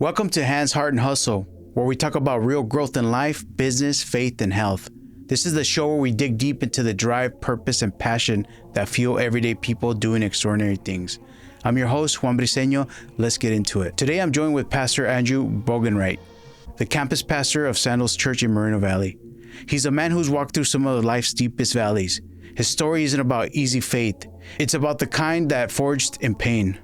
Welcome to Hands, Heart, and Hustle, where we talk about real growth in life, business, faith, and health. This is the show where we dig deep into the drive, purpose, and passion that fuel everyday people doing extraordinary things. I'm your host, Juan Briseño. Let's get into it. Today, I'm joined with Pastor Andrew Boganwright, the campus pastor of Sandals Church in Moreno Valley. He's a man who's walked through some of life's deepest valleys. His story isn't about easy faith. It's about the kind that forged in pain.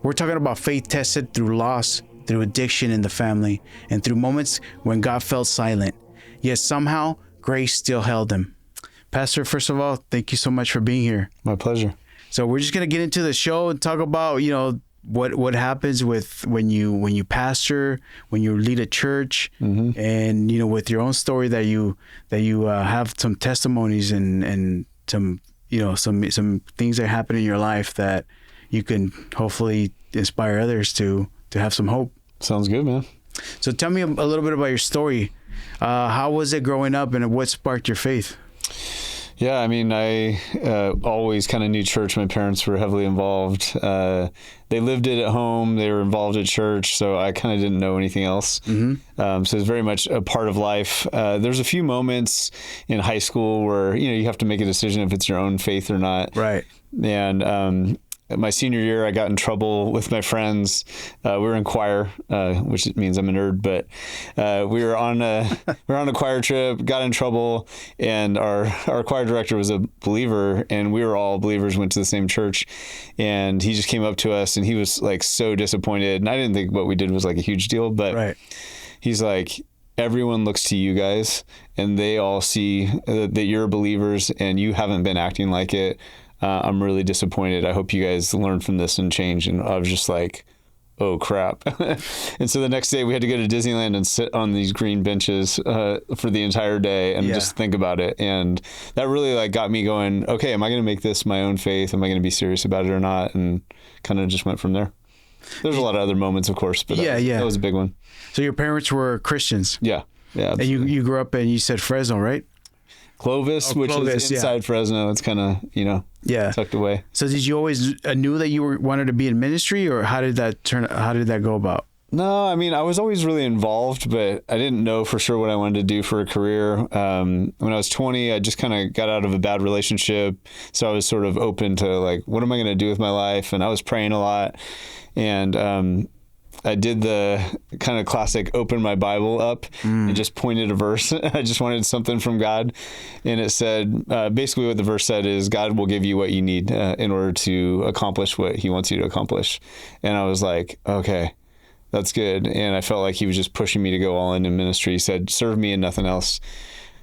We're talking about faith tested through loss, through addiction in the family, and through moments when God felt silent. Yet somehow, grace still held him. Pastor, first of all, thank you so much for being here. My pleasure. So we're just gonna get into the show and talk about, what happens with when you pastor, when you lead a church, and with your own story that you have some testimonies and some things that happen in your life that you can hopefully inspire others to have some hope. Sounds good, man. So tell me a little bit about your story. How was it growing up, and what sparked your faith? Yeah, I mean, I always kind of knew church. My parents were heavily involved. They lived it at home. They were involved at church, so I kind of didn't know anything else. So it's very much a part of life. There's a few moments in high school where, you have to make a decision if it's your own faith or not. Right. And my senior year, I got in trouble with my friends. We were in choir, which means I'm a nerd, but we were on a choir trip, got in trouble, and our choir director was a believer, and we were all believers, went to the same church, and he just came up to us, and he was like so disappointed, and I didn't think what we did was like a huge deal, but he's like, everyone looks to you guys, and they all see that you're believers, and you haven't been acting like it. I'm really disappointed. I hope you guys learn from this and change. And I was just like, oh, crap. And so the next day we had to go to Disneyland and sit on these green benches for the entire day and just think about it. And that really got me going, okay, am I going to make this my own faith? Am I going to be serious about it or not? And kind of just went from there. There's a lot of other moments, of course, but that was a big one. So your parents were Christians? Yeah. And you grew up in, you said Fresno, right? Clovis, which is inside Fresno. It's kind of, tucked away. So did you always knew that you wanted to be in ministry, or how did that go about? No, I mean, I was always really involved, but I didn't know for sure what I wanted to do for a career. When I was 20, I just kind of got out of a bad relationship. So I was sort of open to what am I going to do with my life? And I was praying a lot. And, I did the kind of classic open my Bible up and just pointed a verse. I just wanted something from God. And it said, basically what the verse said is, God will give you what you need in order to accomplish what he wants you to accomplish. And I was like, okay, that's good. And I felt like he was just pushing me to go all in ministry. He said, serve me and nothing else.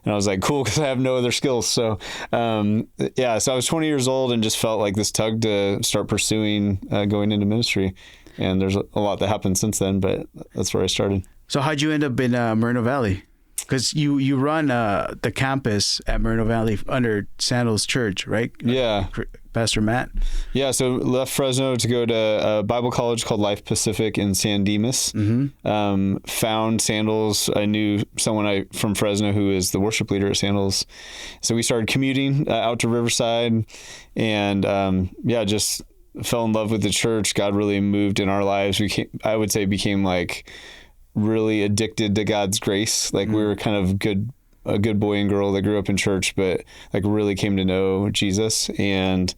And I was like, cool, because I have no other skills. So, so I was 20 years old and just felt like this tug to start pursuing going into ministry. And there's a lot that happened since then, but that's where I started. So how'd you end up in Moreno Valley? Because you run the campus at Moreno Valley under Sandals Church, right? Yeah. Pastor Matt? Yeah, so left Fresno to go to a Bible college called Life Pacific in San Dimas. Found Sandals. I knew someone from Fresno who is the worship leader at Sandals. So we started commuting out to Riverside, and just fell in love with the church. God really moved in our lives. I would say became really addicted to God's grace. We were kind of a good boy and girl that grew up in church, but really came to know Jesus, and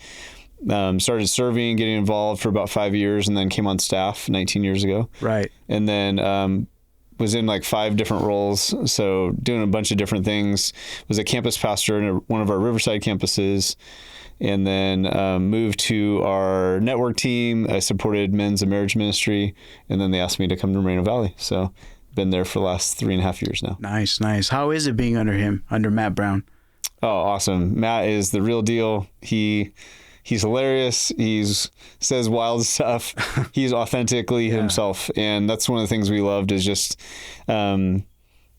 started serving, getting involved for about 5 years, and then came on staff 19 years ago. Right. And then was in 5 different roles. So doing a bunch of different things. Was a campus pastor in one of our Riverside campuses. And then moved to our network team. I supported men's and marriage ministry, and then they asked me to come to Moreno Valley. So been there for the last 3.5 years now. Nice. How is it being under Matt Brown? Oh, awesome. Matt is the real deal. He's hilarious. Says wild stuff. He's authentically himself. And that's one of the things we loved is just,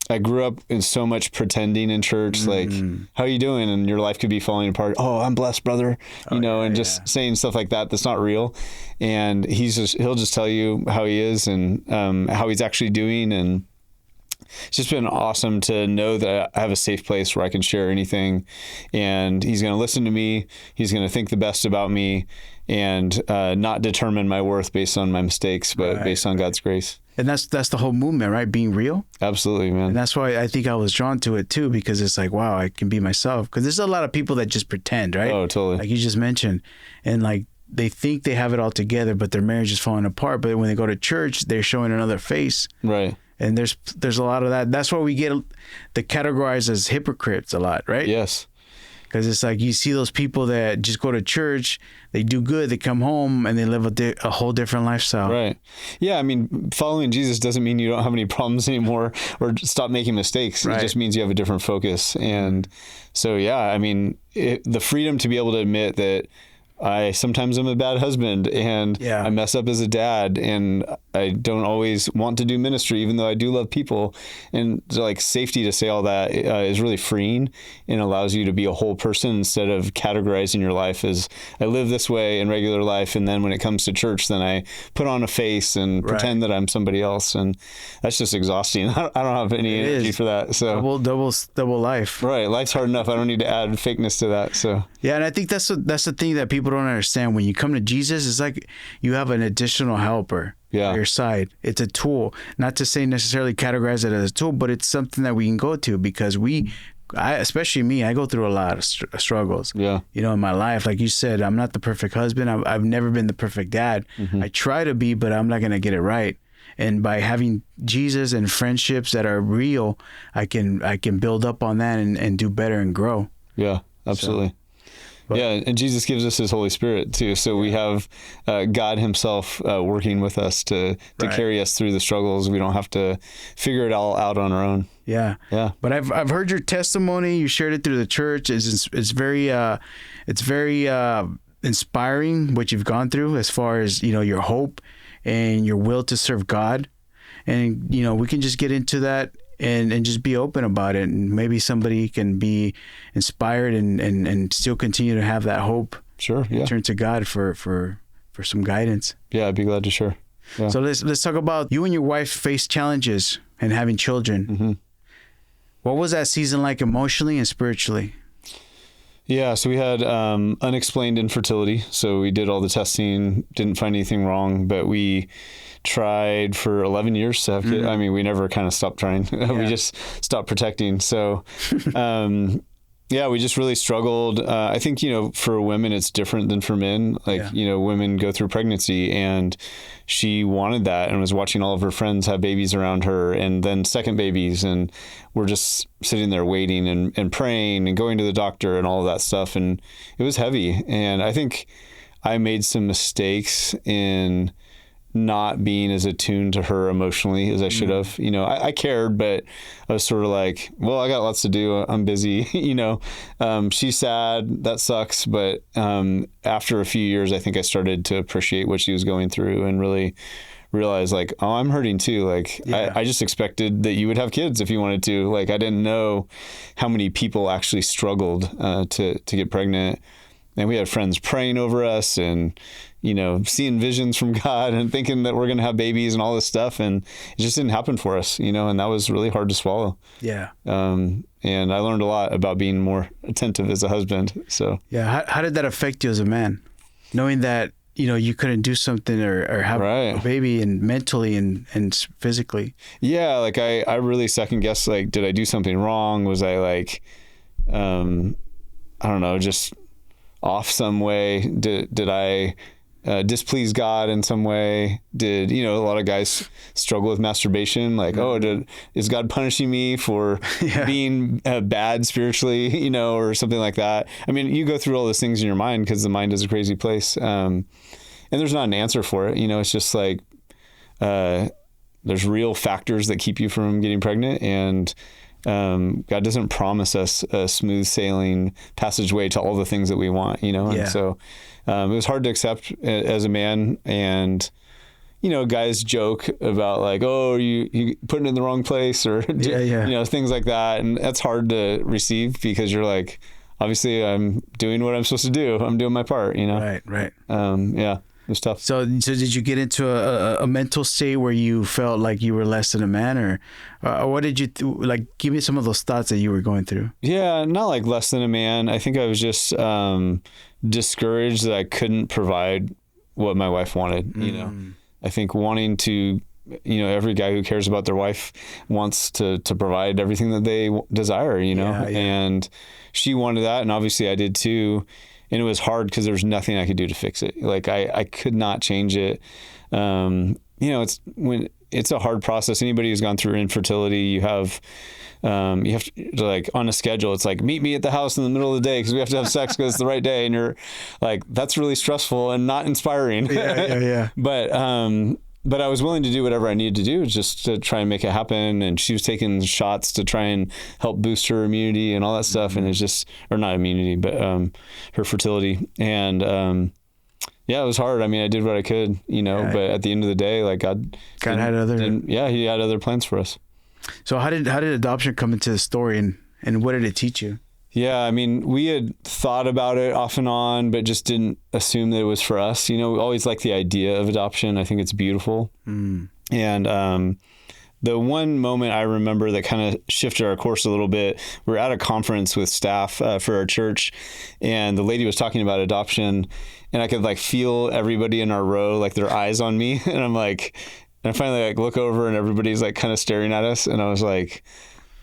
I grew up in so much pretending in church, how are you doing? And your life could be falling apart. Oh, I'm blessed, brother. Just saying stuff like that that's not real. And he'll just tell you how he is and how he's actually doing. And it's just been awesome to know that I have a safe place where I can share anything, and he's going to listen to me. He's going to think the best about me, and not determine my worth based on my mistakes, but based on God's grace. And that's the whole movement, right? Being real. Absolutely, man. And that's why I think I was drawn to it too, because it's like, wow, I can be myself. Because there's a lot of people that just pretend, right? Oh, totally. Like you just mentioned, and like they think they have it all together, but their marriage is falling apart. But when they go to church, they're showing another face. Right. And there's a lot of that. That's why we get the categorized as hypocrites a lot, right? Yes. Because it's like you see those people that just go to church, they do good, they come home, and they live a whole different lifestyle. Right. Yeah, I mean, following Jesus doesn't mean you don't have any problems anymore or stop making mistakes. Right. It just means you have a different focus. And so, yeah, I mean, the freedom to be able to admit that I sometimes am a bad husband, and I mess up as a dad, and I don't always want to do ministry, even though I do love people. And like safety to say all that is really freeing and allows you to be a whole person instead of categorizing your life as I live this way in regular life, and then when it comes to church, then I put on a face and pretend that I'm somebody else, and that's just exhausting. I don't have any energy for that. So double life. Right, life's hard enough. I don't need to add fakeness to that. So yeah, and I think that's the thing that people don't understand. When you come to Jesus, it's like you have an additional helper by your side. It's a tool. Not to say necessarily categorize it as a tool, but it's something that we can go to, because especially me, I go through a lot of struggles. Yeah, in my life. Like you said, I'm not the perfect husband. I've never been the perfect dad. Mm-hmm. I try to be, but I'm not gonna get it right. And by having Jesus and friendships that are real, I can build up on that and do better and grow. Yeah, absolutely. And Jesus gives us his Holy Spirit too. So we have God himself working with us to carry us through the struggles. We don't have to figure it all out on our own. Yeah. But I've heard your testimony. You shared it through the church. It's very inspiring what you've gone through as far as, your hope and your will to serve God. And, we can just get into that and just be open about it, and maybe somebody can be inspired and still continue to have that hope. Sure. Yeah. Turn to God for some guidance. Yeah, I'd be glad to share. Yeah. So let's talk about you and your wife face challenges and having children. Mm-hmm. What was that season like emotionally and spiritually? Yeah, so we had unexplained infertility. So we did all the testing, didn't find anything wrong, but we tried for 11 years to have kids. Mm-hmm. I mean, we never kind of stopped trying. We just stopped protecting. So, we just really struggled. I think, for women, it's different than for men. Like, women go through pregnancy, and she wanted that and was watching all of her friends have babies around her and then second babies. And we're just sitting there waiting and praying and going to the doctor and all of that stuff. And it was heavy. And I think I made some mistakes in not being as attuned to her emotionally as I should have. I cared, but I was sort of like, well, I got lots to do. I'm busy. She's sad. That sucks. But after a few years, I think I started to appreciate what she was going through and really realize like, oh, I'm hurting too. Like I just expected that you would have kids if you wanted to. Like I didn't know how many people actually struggled to get pregnant. And we had friends praying over us and, seeing visions from God and thinking that we're going to have babies and all this stuff. And it just didn't happen for us, and that was really hard to swallow. Yeah. And I learned a lot about being more attentive as a husband. So, yeah. How did that affect you as a man? Knowing that, you couldn't do something or have a baby and mentally and physically. Yeah. Like I really second guessed, like, did I do something wrong? Was I like, I don't know, just off some way? Did I displease God in some way? Did, a lot of guys struggle with masturbation? Like, is God punishing me for being bad spiritually, or something like that? I mean, you go through all those things in your mind because the mind is a crazy place. And there's not an answer for it. It's just like, there's real factors that keep you from getting pregnant, and God doesn't promise us a smooth sailing passageway to all the things that we want, and so it was hard to accept as a man. And guys joke about like, oh, you putting it in the wrong place, or things like that, and that's hard to receive because you're like, obviously I'm doing what I'm supposed to do. I'm doing my part, Right. was tough. So did you get into a mental state where you felt like you were less than a man, or what did you like? Give me some of those thoughts that you were going through. Yeah, not like less than a man. I think I was just discouraged that I couldn't provide what my wife wanted. You know, I think wanting to, you know, every guy who cares about their wife wants to provide everything that they desire, you know, and she wanted that. And obviously I did too. And it was hard because there was nothing I could do to fix it. Like I could not change it. You know, it's a hard process. Anybody who's gone through infertility, you have to, like, on a schedule, it's like, meet me at the house in the middle of the day because we have to have sex because it's the right day. And you're like, that's really stressful and not inspiring. Yeah. But I was willing to do whatever I needed to do just to try and make it happen. And she was taking shots to try and help boost her immunity and all that stuff. And it's just, or not immunity, but her fertility. And yeah, it was hard. I mean, I did what I could, you know, but at the end of the day, like God had other, he had other plans for us. So how did adoption come into the story, and what did it teach you? Yeah, I mean, we had thought about it off and on, but just didn't assume that it was for us. You know, we always like the idea of adoption. I think it's beautiful. And the one moment I remember that kind of shifted our course a little bit, we were at a conference with staff for our church, and the lady was talking about adoption, and I could like feel everybody in our row, like their eyes on me. And I'm like, and I finally like look over and everybody's like kind of staring at us. And I was like,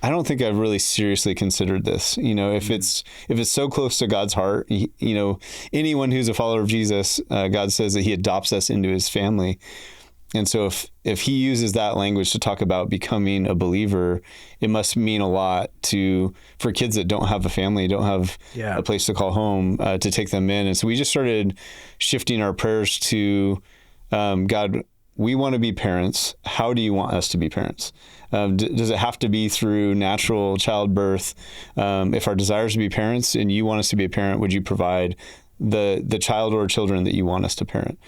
I don't think I've really seriously considered this. You know, if it's so close to God's heart, you know, anyone who's a follower of Jesus, God says that he adopts us into his family. And so if he uses that language to talk about becoming a believer, it must mean a lot for kids that don't have a family, don't have a place to call home, to take them in. And so we just started shifting our prayers to, God, we want to be parents. How do you want us to be parents? Does it have to be through natural childbirth? If our desire is to be parents and you want us to be a parent, would you provide the child or children that you want us to parent?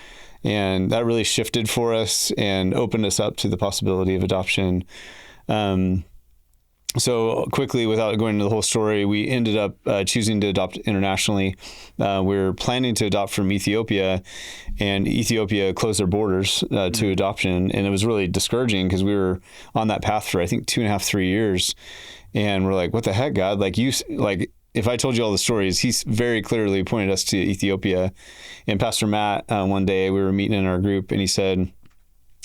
And that really shifted for us and opened us up to the possibility of adoption. So quickly, without going into the whole story, we ended up choosing to adopt internationally. We were planning to adopt from Ethiopia, and Ethiopia closed their borders to adoption. And it was really discouraging because we were on that path for, I think, 2.5, 3 years. And we're like, what the heck, God? If I told you all the stories, he's very clearly pointed us to Ethiopia. And Pastor Matt, one day we were meeting in our group, and he said,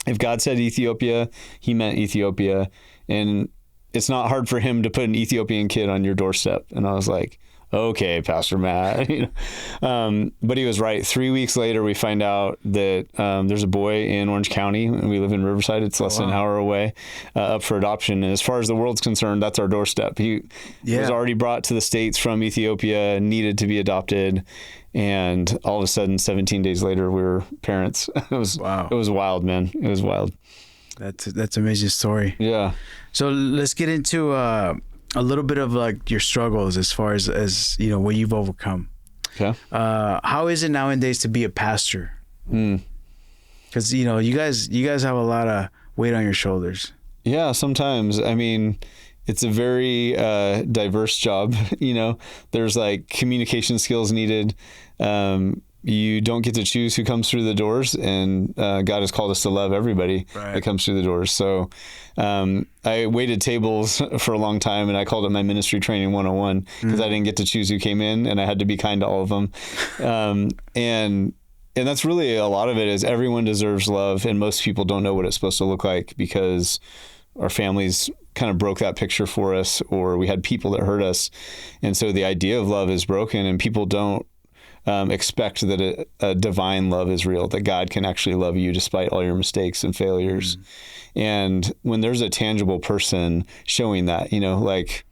if God said Ethiopia, he meant Ethiopia. And it's not hard for him to put an Ethiopian kid on your doorstep. And I was like, okay, Pastor Matt. But he was right. 3 weeks later, we find out that there's a boy in Orange County, and we live in Riverside. It's less than an hour away, up for adoption. And as far as the world's concerned, that's our doorstep. He was already brought to the States from Ethiopia, needed to be adopted. And all of a sudden, 17 days later, we were parents. It was wild, man. It was wild. That's an amazing story. Yeah. So let's get into a little bit of like your struggles as far as you know, what you've overcome. Okay. How is it nowadays to be a pastor? Because you know, you guys have a lot of weight on your shoulders. Yeah, sometimes. I mean, it's a very diverse job. You know, there's like communication skills needed. You don't get to choose who comes through the doors, and God has called us to love everybody that comes through the doors. So I waited tables for a long time, and I called it my ministry training 101 because I didn't get to choose who came in, and I had to be kind to all of them. And that's really a lot of it is everyone deserves love, and most people don't know what it's supposed to look like because our families kind of broke that picture for us, or we had people that hurt us. And so the idea of love is broken, and people don't expect that a divine love is real, that God can actually love you despite all your mistakes and failures. And when there's a tangible person showing that, you know, like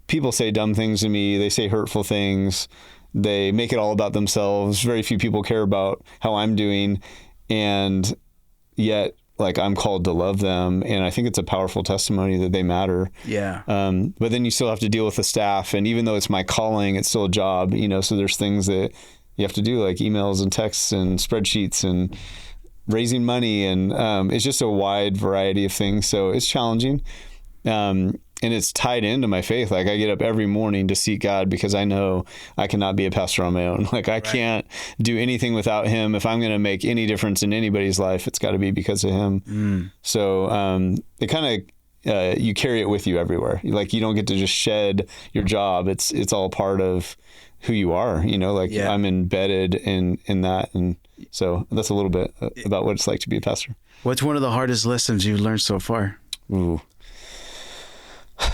people say dumb things to me, they say hurtful things, they make it all about themselves. Very few people care about how I'm doing. And yet, like, I'm called to love them. And I think it's a powerful testimony that they matter. Yeah. But then you still have to deal with the staff. And even though it's my calling, it's still a job, you know, so there's things that you have to do, like emails and texts and spreadsheets and raising money. And it's just a wide variety of things. So it's challenging. And and it's tied into my faith. Like I get up every morning to seek God because I know I cannot be a pastor on my own. Like I can't do anything without him. If I'm going to make any difference in anybody's life, it's got to be because of him. So it kind of, you carry it with you everywhere. Like you don't get to just shed your job. It's all part of who you are, like I'm embedded in that. And so that's a little bit about what it's like to be a pastor. What's one of the hardest lessons you've learned so far? Ooh.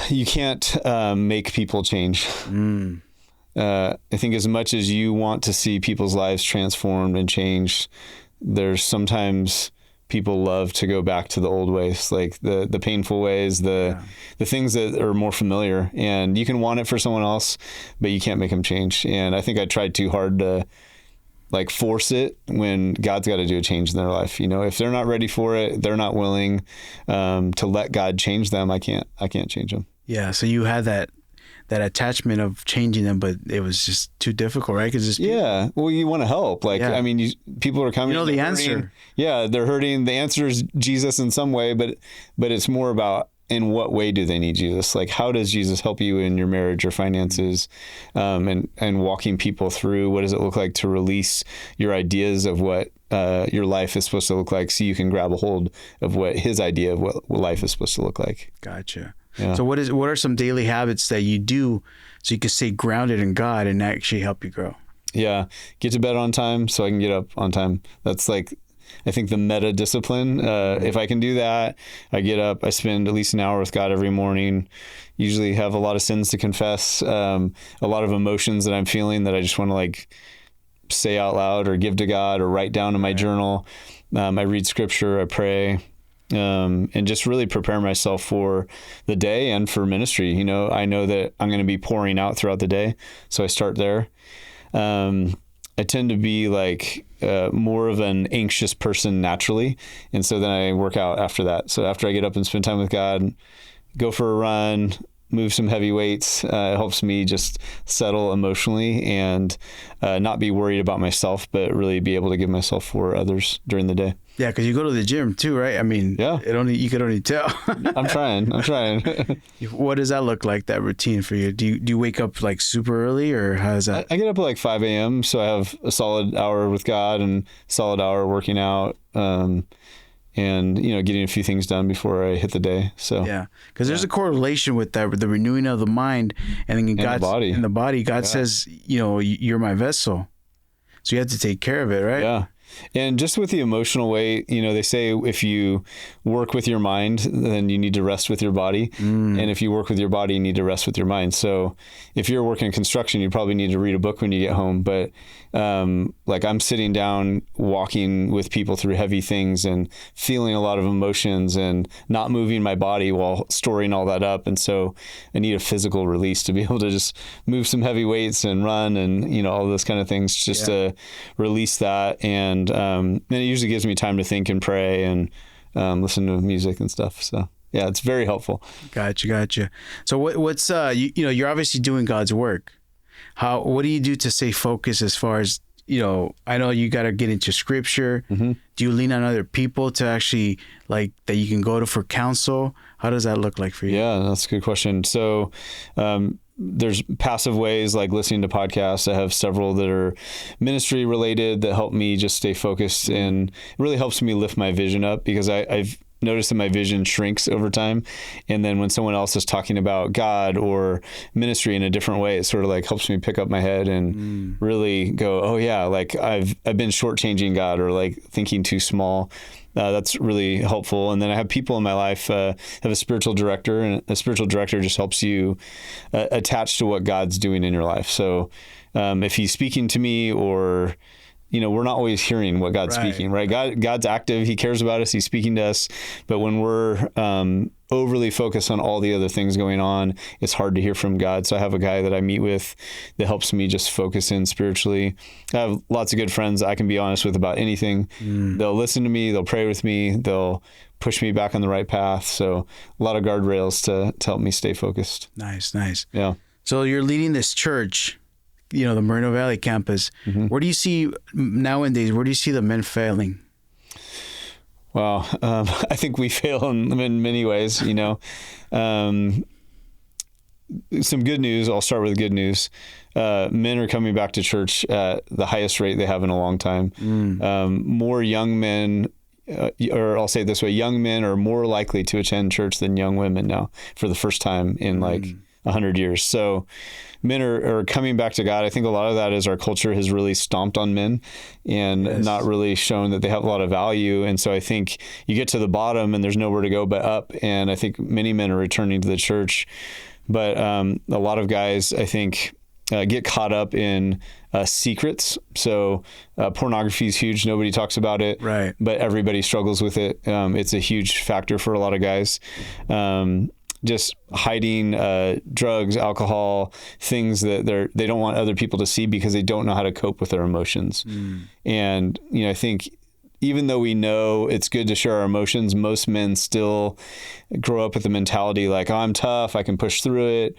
You can't make people change. I think as much as you want to see people's lives transformed and changed, there's sometimes people love to go back to the old ways, like the painful ways, the things that are more familiar. And you can want it for someone else, but you can't make them change. And I think I tried too hard to like force it when God's got to do a change in their life. If they're not ready for it, they're not willing to let God change them. I can't change them. Yeah. So you had that attachment of changing them, but it was just too difficult, right? Because well, you want to help. Like, I mean, people are coming. The answer. They're hurting. The answer is Jesus in some way, but it's more about in what way do they need Jesus? Like, how does Jesus help you in your marriage or finances, and walking people through what does it look like to release your ideas of what your life is supposed to look like, so you can grab a hold of what his idea of what life is supposed to look like. Gotcha. Yeah. So what are some daily habits that you do so you can stay grounded in God and actually help you grow? Yeah. Get to bed on time so I can get up on time. That's like, I think the meta discipline. If I can do that, I get up, I spend at least an hour with God every morning, usually have a lot of sins to confess, a lot of emotions that I'm feeling that I just want to like say out loud or give to God or write down in my journal. I read scripture, I pray, and just really prepare myself for the day and for ministry. I know that I'm going to be pouring out throughout the day, so I start there. I tend to be like more of an anxious person naturally, and so then I work out after that. So after I get up and spend time with God, go for a run, move some heavy weights. It helps me just settle emotionally and not be worried about myself, but really be able to give myself for others during the day. Yeah, because you go to the gym too, right? I mean, you could only tell. I'm trying. What does that look like, that routine for you? Do you wake up like super early, or how is that? I get up at like 5 a.m., so I have a solid hour with God and solid hour working out. And getting a few things done before I hit the day. So because there's a correlation with that, with the renewing of the mind, and then God's body. In the body. God says, you're my vessel, so you have to take care of it, right? Yeah. And just with the emotional weight, they say if you work with your mind, then you need to rest with your body. And if you work with your body, you need to rest with your mind. So if you're working construction, you probably need to read a book when you get home. But like I'm sitting down, walking with people through heavy things and feeling a lot of emotions and not moving my body while storing all that up. And so I need a physical release to be able to just move some heavy weights and run and, all those kind of things just to release that. And then it usually gives me time to think and pray and listen to music and stuff. So yeah, it's very helpful. Gotcha. So what's you're obviously doing God's work. What do you do to stay focused as far as, I know you got to get into scripture. Mm-hmm. Do you lean on other people to actually like that you can go to for counsel? How does that look like for you? Yeah, that's a good question. So, there's passive ways like listening to podcasts. I have several that are ministry related that help me just stay focused, and it really helps me lift my vision up because I've noticed that my vision shrinks over time. And then when someone else is talking about God or ministry in a different way, it sort of like helps me pick up my head and really go, oh yeah, like I've been shortchanging God or like thinking too small. That's really helpful. And then I have people in my life, have a spiritual director, and a spiritual director just helps you attach to what God's doing in your life. So if he's speaking to me or, we're not always hearing what God's speaking, right? God's active. He cares about us. He's speaking to us. But when we're overly focused on all the other things going on, it's hard to hear from God. So I have a guy that I meet with that helps me just focus in spiritually. I have lots of good friends I can be honest with about anything. They'll listen to me. They'll pray with me. They'll push me back on the right path. So a lot of guardrails to help me stay focused. Nice. Yeah. So you're leading this church, the Moreno Valley campus. Mm-hmm. Where do you see nowadays, where do you see the men failing? Well, I think we fail in many ways, some good news. I'll start with good news. Men are coming back to church at the highest rate they have in a long time. More young men, or I'll say it this way, young men are more likely to attend church than young women now for the first time in like 100 years. So men are coming back to God. I think a lot of that is our culture has really stomped on men and not really shown that they have a lot of value. And so I think you get to the bottom and there's nowhere to go but up. And I think many men are returning to the church. But a lot of guys, I think, get caught up in secrets. So pornography is huge. Nobody talks about it, right? But everybody struggles with it. It's a huge factor for a lot of guys. Just hiding drugs, alcohol, things that they don't want other people to see because they don't know how to cope with their emotions. And, I think even though we know it's good to share our emotions, most men still grow up with the mentality like, oh, I'm tough, I can push through it.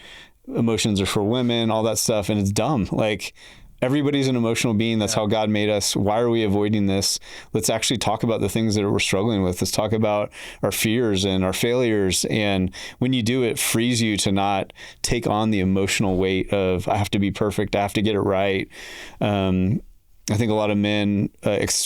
Emotions are for women, all that stuff. And it's dumb. Like, everybody's an emotional being. That's how God made us. Why are we avoiding this? Let's actually talk about the things that we're struggling with. Let's talk about our fears and our failures. And when you do, it frees you to not take on the emotional weight of, I have to be perfect, I have to get it right. I think a lot of men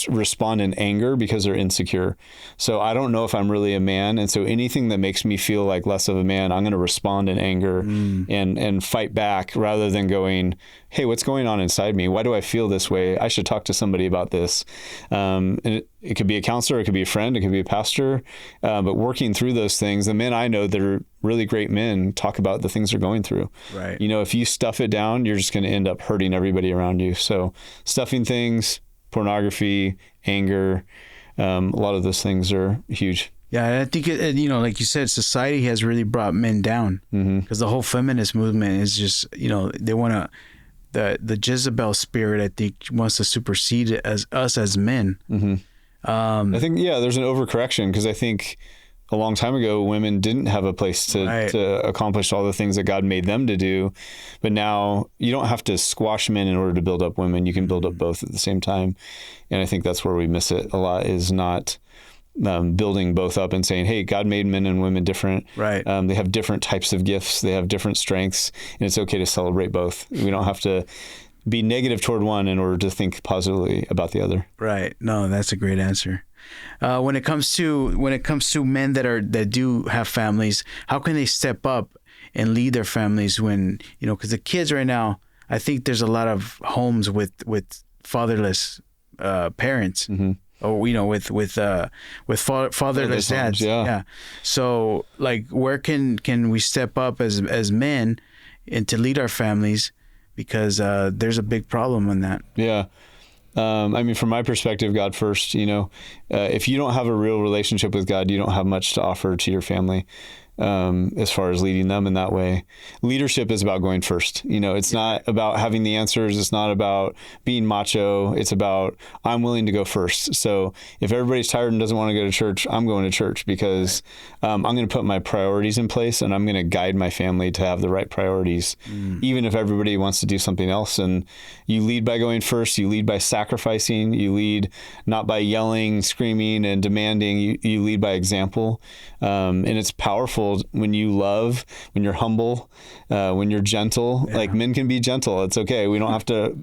respond in anger because they're insecure. So I don't know if I'm really a man. And so anything that makes me feel like less of a man, I'm going to respond in anger and fight back rather than going, hey, what's going on inside me? Why do I feel this way? I should talk to somebody about this. And it could be a counselor, it could be a friend, it could be a pastor. But working through those things, the men I know that are really great men talk about the things they're going through. Right. If you stuff it down, you're just going to end up hurting everybody around you. So stuffing things, pornography, anger, a lot of those things are huge. Yeah, and I think, like you said, society has really brought men down because the whole feminist movement is just, they want to, the Jezebel spirit, I think, wants to supersede us as men. I think, there's an overcorrection because I think a long time ago, women didn't have a place to accomplish all the things that God made them to do. But now you don't have to squash men in order to build up women. You can build up both at the same time. And I think that's where we miss it a lot, is not building both up and saying, hey, God made men and women different. Right. They have different types of gifts. They have different strengths. And it's okay to celebrate both. We don't have to be negative toward one in order to think positively about the other. Right. No, that's a great answer. When it comes to men that do have families, how can they step up and lead their families when, because the kids right now, I think there's a lot of homes with fatherless parents. Or with fatherless dads. Yeah. So like, where can we step up as men and to lead our families, because there's a big problem in that. Yeah. From my perspective, God first. If you don't have a real relationship with God, you don't have much to offer to your family. As far as leading them in that way. Leadership is about going first. It's not about having the answers. It's not about being macho. It's about, I'm willing to go first. So if everybody's tired and doesn't want to go to church, I'm going to church because I'm going to put my priorities in place and I'm going to guide my family to have the right priorities, even if everybody wants to do something else. And you lead by going first. You lead by sacrificing. You lead not by yelling, screaming, and demanding. You lead by example. And it's powerful when you love, when you're humble, when you're gentle. Like, men can be gentle. It's okay. We don't have to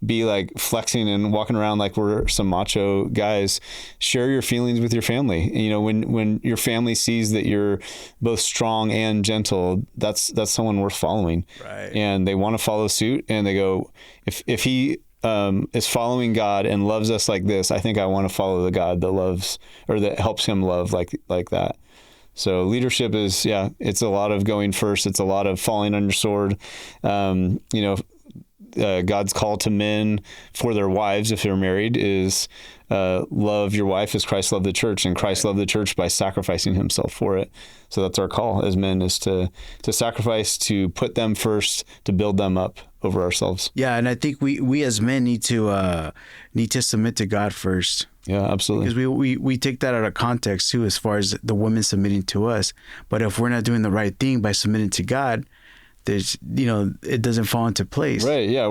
be like flexing and walking around like we're some macho guys. Share your feelings with your family. When your family sees that you're both strong and gentle, that's someone worth following. Right. And they want to follow suit, and they go, if he is following God and loves us like this, I think I want to follow the God that loves, or that helps him love like that. So leadership is, it's a lot of going first. It's a lot of falling on your sword. God's call to men for their wives, if they're married, is love your wife as Christ loved the church, and Christ loved the church by sacrificing himself for it. So that's our call as men, is to sacrifice, to put them first, to build them up over ourselves. Yeah, and I think we as men need to submit to God first. Yeah, absolutely. Because we take that out of context too, as far as the women submitting to us. But if we're not doing the right thing by submitting to God, there's, it doesn't fall into place. Right. Yeah.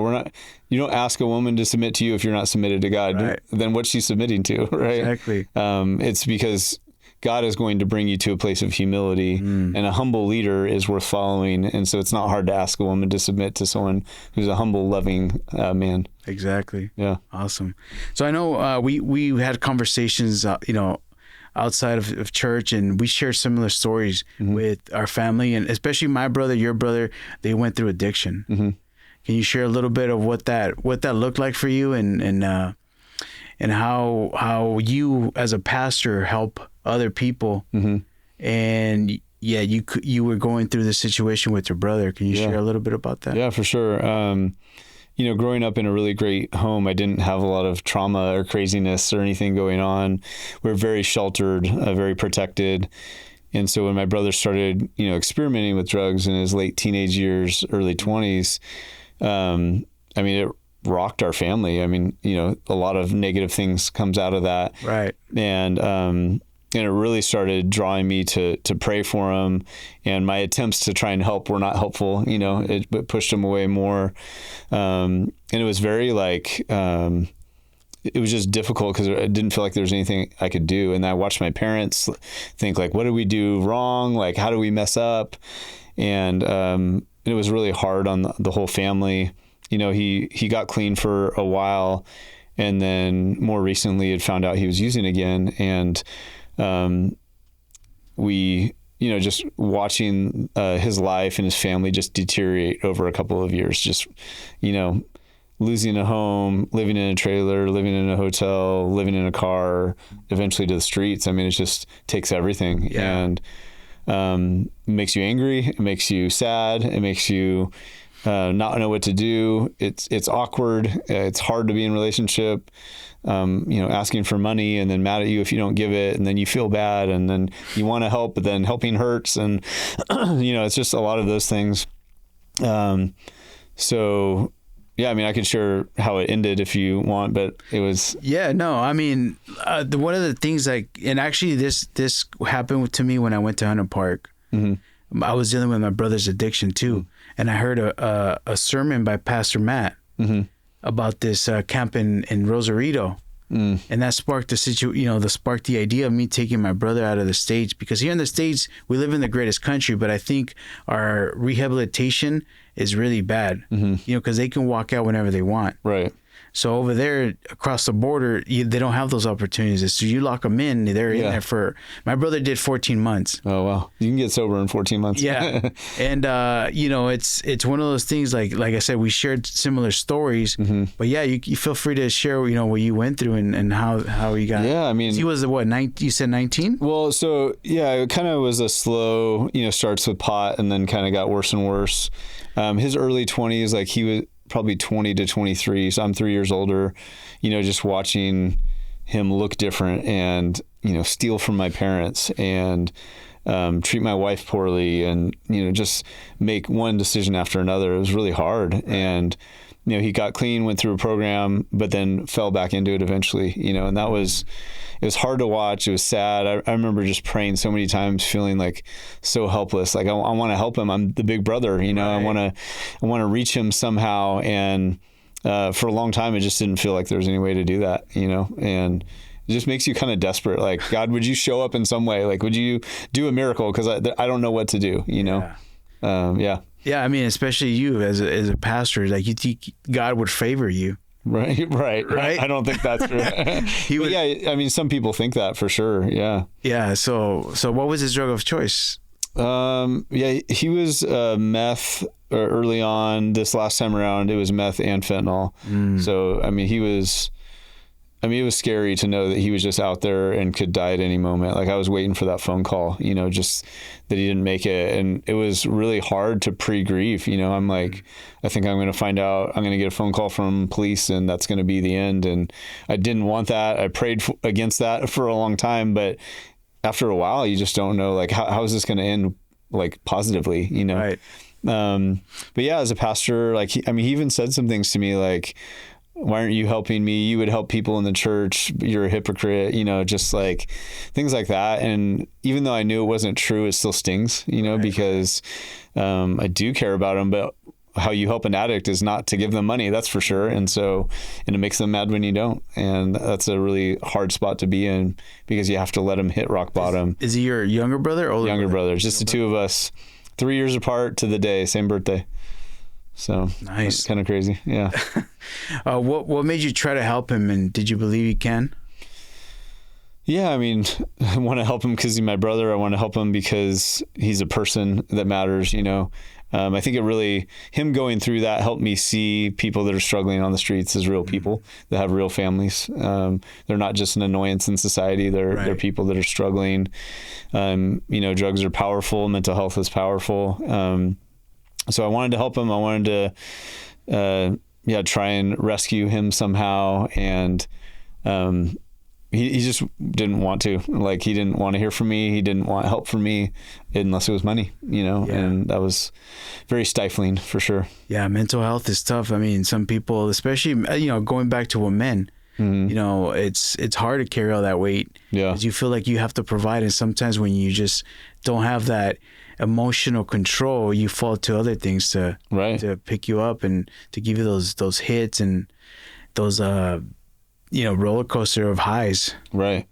You don't ask a woman to submit to you if you're not submitted to God. Right. Then what's she submitting to? Right. Exactly. It's because God is going to bring you to a place of humility, and a humble leader is worth following. And so it's not hard to ask a woman to submit to someone who's a humble, loving man. Exactly. Yeah. Awesome. So I know we had conversations, outside of church, and we share similar stories with our family, and especially my brother, your brother, they went through addiction. Can you share a little bit of what that looked like for you, and how you as a pastor help other people? And yeah, you were going through this situation with your brother. Can you share a little bit about that? Yeah, for sure. Growing up in a really great home, I didn't have a lot of trauma or craziness or anything going on. We're very sheltered, very protected. And so when my brother started, experimenting with drugs in his late teenage years, early 20s, it rocked our family. A lot of negative things comes out of that. Right. And it really started drawing me to pray for him, and my attempts to try and help were not helpful. It pushed him away more. And it was very it was just difficult because I didn't feel like there was anything I could do. And I watched my parents think what did we do wrong? How do we mess up? And it was really hard on the whole family. He got clean for a while, and then more recently had found out he was using again. And we, just watching his life and his family just deteriorate over a couple of years, just, losing a home, living in a trailer, living in a hotel, living in a car, eventually to the streets. It just takes everything. Yeah. And makes you angry. It makes you sad. It makes you not know what to do. It's awkward. It's hard to be in a relationship. Asking for money and then mad at you if you don't give it, and then you feel bad, and then you want to help, but then helping hurts, and it's just a lot of those things. So yeah, I could share how it ended if you want, but it was one of the things and actually this happened to me when I went to Hunter Park. I was dealing with my brother's addiction too, and I heard a sermon by Pastor Matt about this camp in Rosarito. And that sparked the idea of me taking my brother out of the States, because here in the States, we live in the greatest country, but I think our rehabilitation is really bad, because they can walk out whenever they want. Right. So over there, across the border, they don't have those opportunities. So you lock them in, they're in there my brother did 14 months. Oh, wow. You can get sober in 14 months. Yeah. And, it's one of those things, like I said, we shared similar stories, but yeah, you feel free to share, what you went through and how you got. Yeah. He was you said 19? Well, so yeah, it kind of was a slow, starts with pot and then kind of got worse and worse. His early 20s, he was probably 20 to 23. So I'm 3 years older, just watching him look different and, steal from my parents and treat my wife poorly and, just make one decision after another. It was really hard. And, he got clean, went through a program, but then fell back into it eventually, and it was hard to watch. It was sad. I remember just praying so many times, feeling so helpless. I want to help him. I'm the big brother, right. I want to reach him somehow. And for a long time, it just didn't feel like there was any way to do that, and it just makes you kind of desperate. God, would you show up in some way? Would you do a miracle? Because I don't know what to do, Yeah. Yeah. Yeah. Especially you as a pastor, you think God would favor you. Right. I don't think that's true. Yeah. Some people think that for sure. Yeah. Yeah. So what was his drug of choice? He was meth early on. This last time around, it was meth and fentanyl. So, it was scary to know that he was just out there and could die at any moment. I was waiting for that phone call, just that he didn't make it. And it was really hard to pre-grieve. I'm I think I'm going to find out, I'm going to get a phone call from police and that's going to be the end. And I didn't want that. I prayed against that for a long time, but after a while, you just don't know, how is this going to end, positively, Right. But yeah, as a pastor, he even said some things to me why aren't you helping me? You would help people in the church. You're a hypocrite, just things like that. And even though I knew it wasn't true, it still stings, because I do care about them. But how you help an addict is not to give them money, that's for sure. And it makes them mad when you don't. And that's a really hard spot to be in because you have to let them hit rock bottom. Is he your younger brother or older Younger brother? brother. Just the two of us, 3 years apart to the day, same birthday. So nice. Kind of crazy. Yeah. What made you try to help him, and did you believe you can? Yeah, I mean, I want to help him because he's my brother. I want to help him because he's a person that matters, you know. I think him going through that helped me see people that are struggling on the streets as real people that have real families. They're not just an annoyance in society. They're people that are struggling. You know, drugs are powerful. Mental health is powerful. So I wanted to help him. I wanted to, try and rescue him somehow. And, he just didn't want to. Like, he didn't want to hear from me. He didn't want help from me unless it was money, you know, and that was very stifling for sure. Yeah, mental health is tough. I mean, some people, especially, you know, going back to men, you know, it's hard to carry all that weight. Yeah. Because you feel like you have to provide. And sometimes when you just don't have that emotional control, you fall to other things to pick you up and to give you those hits and those, you know, roller coaster of highs. Right.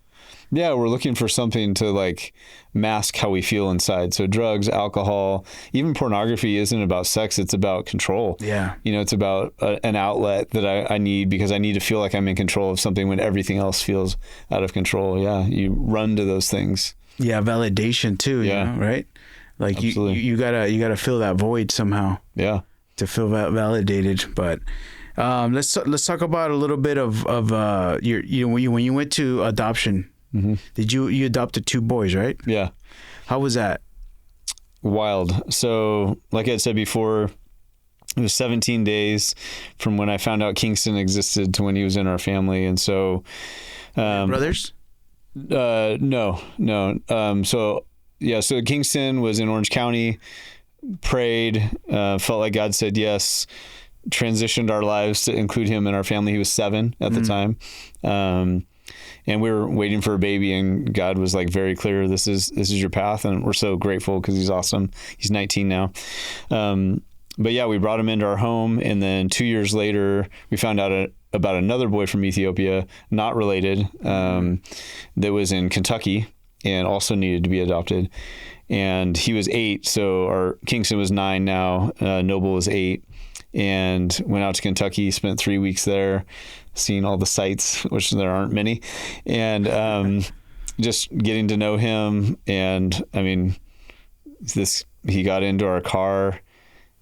Yeah, we're looking for something to like mask how we feel inside. So drugs, alcohol, even pornography isn't about sex. It's about control. Yeah. You know, it's about an outlet that I need because I need to feel like I'm in control of something when everything else feels out of control. Yeah. You run to those things. Yeah. Validation too. Yeah. You know, right. Like you gotta fill that void somehow. Yeah. To feel validated. But let's talk about a little bit of when you went to adoption. Did you adopted 2 boys, right? Yeah. How was that? Wild. So, like I said before, it was 17 days from when I found out Kingston existed to when he was in our family, and so brothers? No. So Kingston was in Orange County. Prayed, felt like God said yes. Transitioned our lives to include him in our family. He was 7 at the time. And we were waiting for a baby, and God was like very clear, this is your path. And we're so grateful because he's awesome. He's 19 now. But yeah, we brought him into our home. And then 2 years later, we found out about another boy from Ethiopia, not related, that was in Kentucky and also needed to be adopted. And he was 8. So our Kingston was 9 now. Noble was 8. And went out to Kentucky, spent 3 weeks there, seeing all the sights, which there aren't many, and just getting to know him. And I mean, he got into our car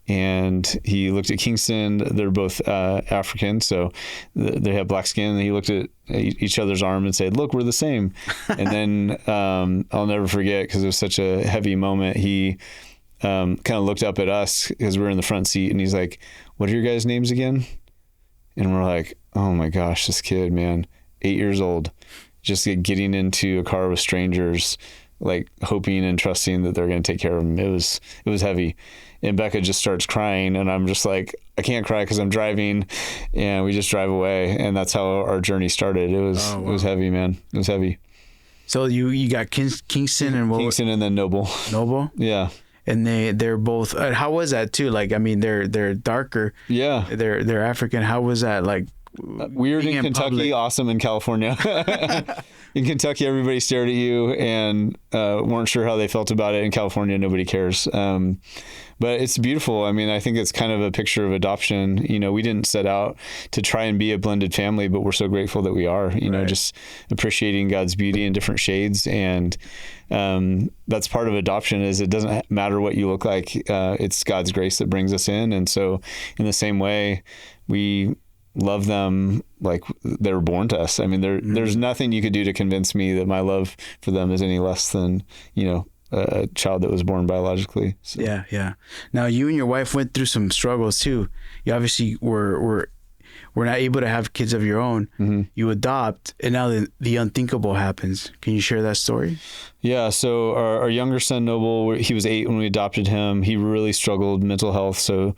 and he looked at Kingston. They're both African, so they have black skin. And he looked at each other's arm and said, "Look, we're the same." And then I'll never forget, because it was such a heavy moment. He kind of looked up at us because we were in the front seat, and he's like, "What are your guys' names again?" And we're like, "Oh my gosh, this kid, man, 8 years old, just getting into a car with strangers, like hoping and trusting that they're going to take care of him." It was heavy. And Becca just starts crying, and I'm just like, I can't cry because I'm driving, and we just drive away. And that's how our journey started. It was heavy, man. It was heavy. So you got Kingston and Kingston and then Noble. Noble? Yeah. And they're both. How was that too? Like, I mean, they're darker. Yeah. They're African. How was that? Like, weird in Kentucky, public. Awesome in California. In Kentucky, everybody stared at you and weren't sure how they felt about it. In California, nobody cares. But it's beautiful. I mean, I think it's kind of a picture of adoption. You know, we didn't set out to try and be a blended family, but we're so grateful that we are, you know, just appreciating God's beauty in different shades. And that's part of adoption, is it doesn't matter what you look like. It's God's grace that brings us in. And so in the same way, we love them like they were born to us. I mean, there's nothing you could do to convince me that my love for them is any less than, you know, a child that was born biologically. So. Yeah. Now, you and your wife went through some struggles too. You obviously were not able to have kids of your own. Mm-hmm. You adopt, and now the unthinkable happens. Can you share that story? Yeah. So our younger son, Noble, he was 8 when we adopted him. He really struggled with mental health. So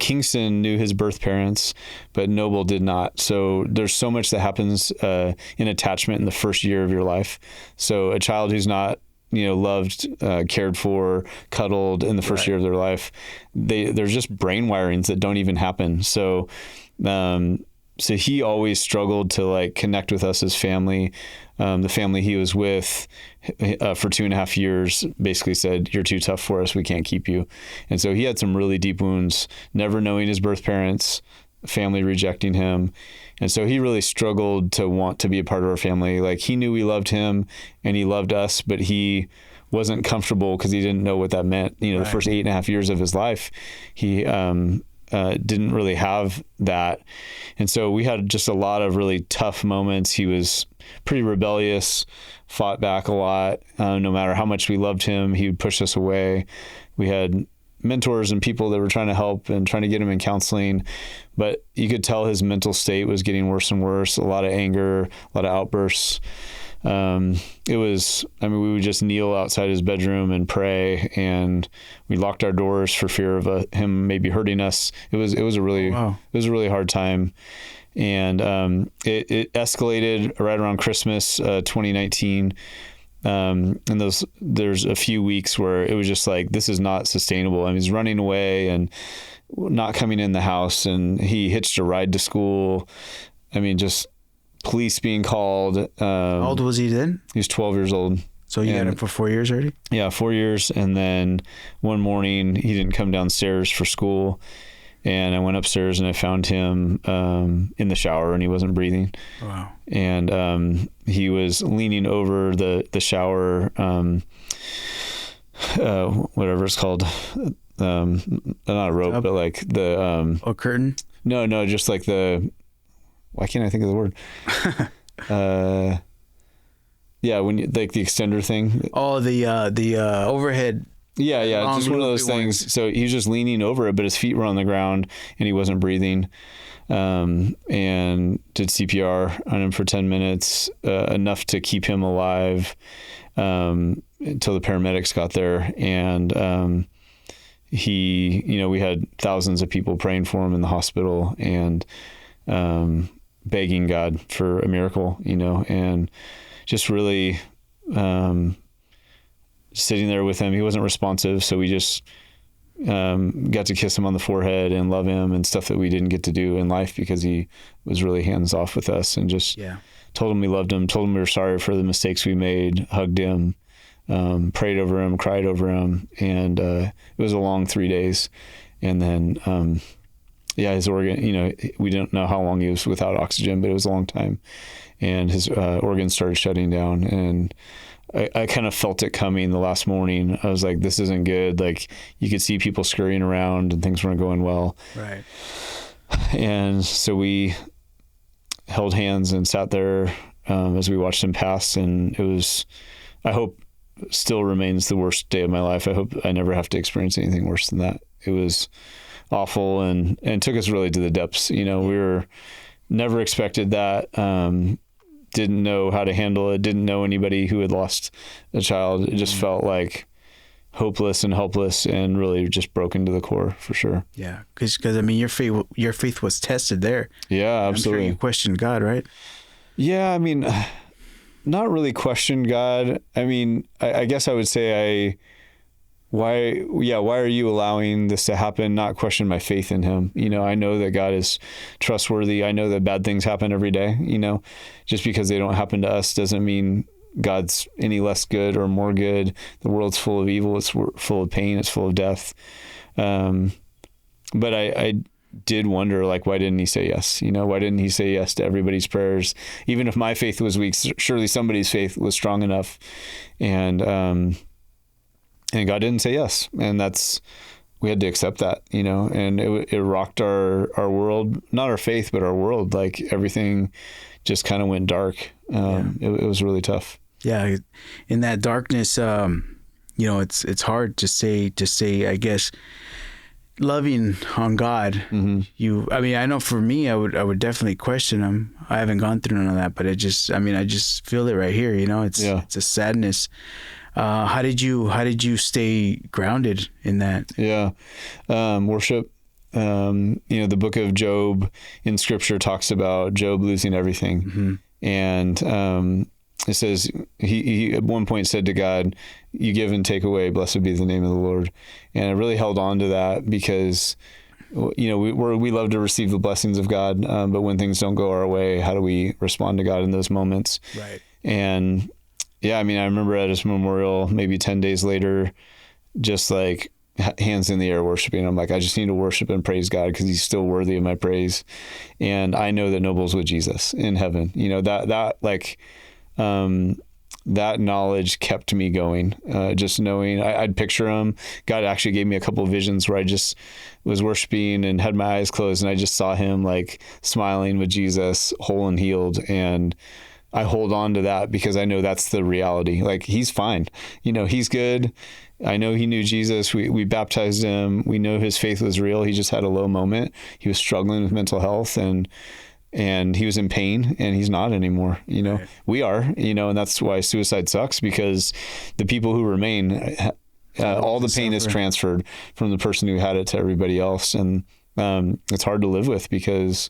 Kingston knew his birth parents, but Noble did not. So there's so much that happens in attachment in the first year of your life. So a child who's not loved, cared for, cuddled in the first year of their life. There's just brain wirings that don't even happen. So he always struggled to like connect with us as family. The family he was with for 2.5 years basically said, "You're too tough for us. We can't keep you." And so he had some really deep wounds, never knowing his birth parents, family rejecting him. And so he really struggled to want to be a part of our family. Like, he knew we loved him and he loved us, but he wasn't comfortable because he didn't know what that meant. The first 8.5 years of his life, he didn't really have that. And so we had just a lot of really tough moments. He was pretty rebellious, fought back a lot. No matter how much we loved him, he would push us away. We had mentors and people that were trying to help and trying to get him in counseling, but you could tell his mental state was getting worse and worse. A lot of anger, a lot of outbursts. We would just kneel outside his bedroom and pray, and we locked our doors for fear of him maybe hurting us. It was a really hard time. And it escalated right around Christmas 2019. And there's a few weeks where it was just like, this is not sustainable. I mean, he's running away and not coming in the house, and he hitched a ride to school. I mean, just police being called. How old was he then? He was 12 years old. So you had him for 4 years already? Yeah, 4 years. And then one morning he didn't come downstairs for school. And I went upstairs and I found him in the shower, and he wasn't breathing. Wow. And he was leaning over the shower, whatever it's called. Not a rope, but like the... a curtain? No, just like the... Why can't I think of the word? Yeah, when you, like the extender thing. Oh, the overhead. Yeah, just one of those things. Ones. So he was just leaning over it, but his feet were on the ground and he wasn't breathing. And did CPR on him for 10 minutes, enough to keep him alive until the paramedics got there. And we had thousands of people praying for him in the hospital and begging God for a miracle, and just really sitting there with him. He wasn't responsive, so we just got to kiss him on the forehead and love him and stuff that we didn't get to do in life because he was really hands off with us, and just told him we loved him, told him we were sorry for the mistakes we made, hugged him, prayed over him, cried over him. And it was a long 3 days. And then, his organ, we didn't know how long he was without oxygen, but it was a long time. And his organs started shutting down. And I kind of felt it coming the last morning. I was like, this isn't good. Like, you could see people scurrying around and things weren't going well. Right. And so we held hands and sat there as we watched him pass. And it was, I hope, still remains the worst day of my life. I hope I never have to experience anything worse than that. It was awful and took us really to the depths. We were never expected that. Didn't know how to handle it. Didn't know anybody who had lost a child. It just felt like hopeless and helpless and really just broken to the core for sure. Yeah. Cause I mean, your faith was tested there. Yeah, absolutely. I'm sure you questioned God, right? Yeah. I mean, not really questioned God. I mean, I guess I would say why are you allowing this to happen? Not question my faith in him. I know that God is trustworthy. I know that bad things happen every day. Just because they don't happen to us doesn't mean God's any less good or more good. The world's full of evil. It's full of pain. It's full of death. But I did wonder, like, why didn't he say yes? Why didn't he say yes to everybody's prayers? Even if my faith was weak, surely somebody's faith was strong enough. And God didn't say yes. And we had to accept that, and it rocked our world, not our faith, but our world. Like, everything just kind of went dark. It was really tough. Yeah. In that darkness, it's hard to say, I guess, loving on God. Mm-hmm. I know for me, I would definitely question him. I haven't gone through none of that, but I just feel it right here. It's a sadness. How did you stay grounded in that? Yeah. Worship. The book of Job in scripture talks about Job losing everything. Mm-hmm. And it says he at one point said to God, "You give and take away, blessed be the name of the Lord." And I really held on to that because, you know, we love to receive the blessings of God, but when things don't go our way, how do we respond to God in those moments? Right. And yeah, I mean, I remember at his memorial, maybe 10 days later, just like hands in the air worshiping. I'm like, I just need to worship and praise God because he's still worthy of my praise. And I know that Noble's with Jesus in heaven. You know, that knowledge kept me going. Just knowing I'd picture him. God actually gave me a couple of visions where I just was worshiping and had my eyes closed and I just saw him like smiling with Jesus, whole and healed. And I hold on to that because I know that's the reality. Like, he's fine. You know, he's good. I know he knew Jesus. We baptized him. We know his faith was real. He just had a low moment. He was struggling with mental health and he was in pain, and he's not anymore. You know, right. We are, you know, and that's why suicide sucks, because the people who remain, all the pain is transferred from the person who had it to everybody else. And it's hard to live with because,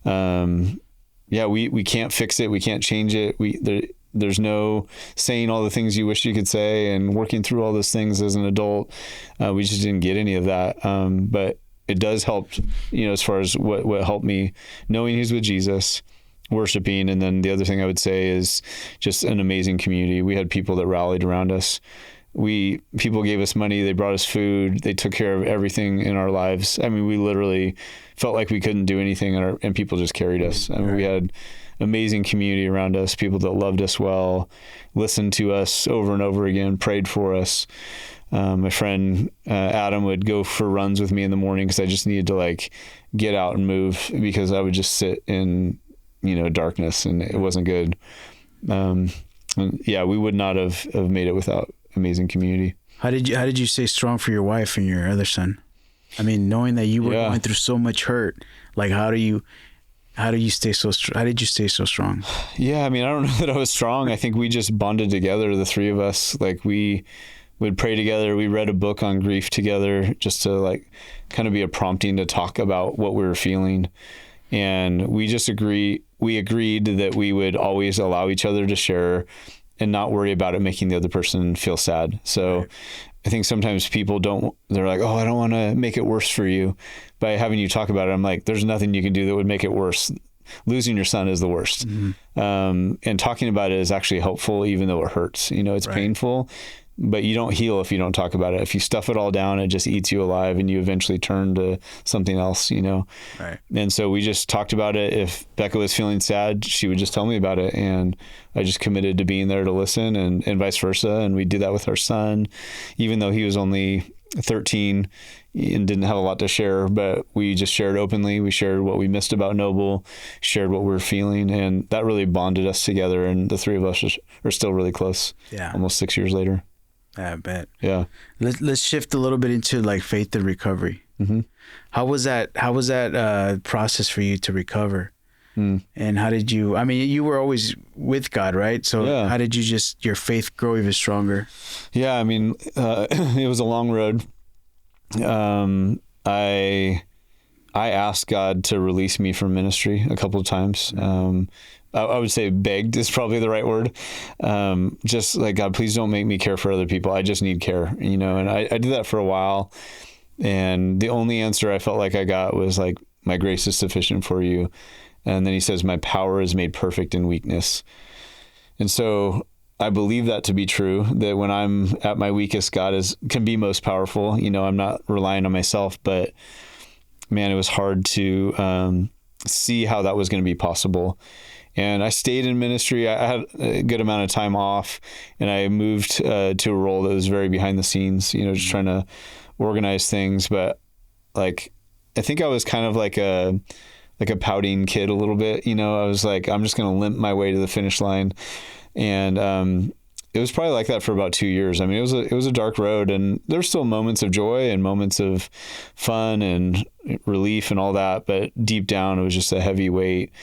we can't fix it. We can't change it. There's no saying all the things you wish you could say and working through all those things as an adult. We just didn't get any of that. But it does help, you know, as far as what helped me, knowing he's with Jesus, worshiping. And then the other thing I would say is just an amazing community. We had people that rallied around us. People gave us money. They brought us food. They took care of everything in our lives. I mean, we literally felt like we couldn't do anything, and people just carried us. I mean, we had amazing community around us, people that loved us well, listened to us over and over again, prayed for us. My friend Adam would go for runs with me in the morning because I just needed to like get out and move, because I would just sit in, you know, darkness, and it wasn't good. We would not have made it without amazing community. How did you stay strong for your wife and your other son? I mean, knowing that you were going through so much hurt, like how did you stay so strong? Yeah, I mean, I don't know that I was strong. I think we just bonded together, the three of us. Like, we would pray together. We read a book on grief together just to like kind of be a prompting to talk about what we were feeling. And we agreed that we would always allow each other to share and not worry about it making the other person feel sad. So right. I think sometimes people they're like, oh, I don't want to make it worse for you. By having you talk about it, I'm like, there's nothing you can do that would make it worse. Losing your son is the worst. Mm-hmm. And talking about it is actually helpful, even though it hurts. You know, it's painful, but you don't heal if you don't talk about it. If you stuff it all down, it just eats you alive, and you eventually turn to something else, you know? Right. And so we just talked about it. If Becca was feeling sad, she would just tell me about it. And I just committed to being there to listen, and vice versa. And we did that with our son, even though he was only 13 and didn't have a lot to share, but we just shared openly. We shared what we missed about Noble, shared what we were feeling, and that really bonded us together. And the three of us are still really close. Yeah. Almost 6 years later. I bet. Yeah. Let's shift a little bit into like faith and recovery. Mm-hmm. How was that process for you to recover? And how did you, I mean, you were always with God, right? So how did your faith grow even stronger? Yeah. I mean, it was a long road. I asked God to release me from ministry a couple of times. I would say begged is probably the right word. Just like, God, please don't make me care for other people. I just need care, you know? And I did that for a while. And the only answer I felt like I got was like, my grace is sufficient for you. And then he says, my power is made perfect in weakness. And so I believe that to be true, that when I'm at my weakest, God can be most powerful. You know, I'm not relying on myself, but man, it was hard to see how that was going to be possible. And I stayed in ministry. I had a good amount of time off, and I moved to a role that was very behind the scenes, you know, just trying to organize things. But like, I think I was kind of like a pouting kid a little bit, you know. I was like, I'm just going to limp my way to the finish line. And it was probably like that for about 2 years. I mean, it was a dark road, and there's still moments of joy and moments of fun and relief and all that. But deep down, it was just a heavy weight.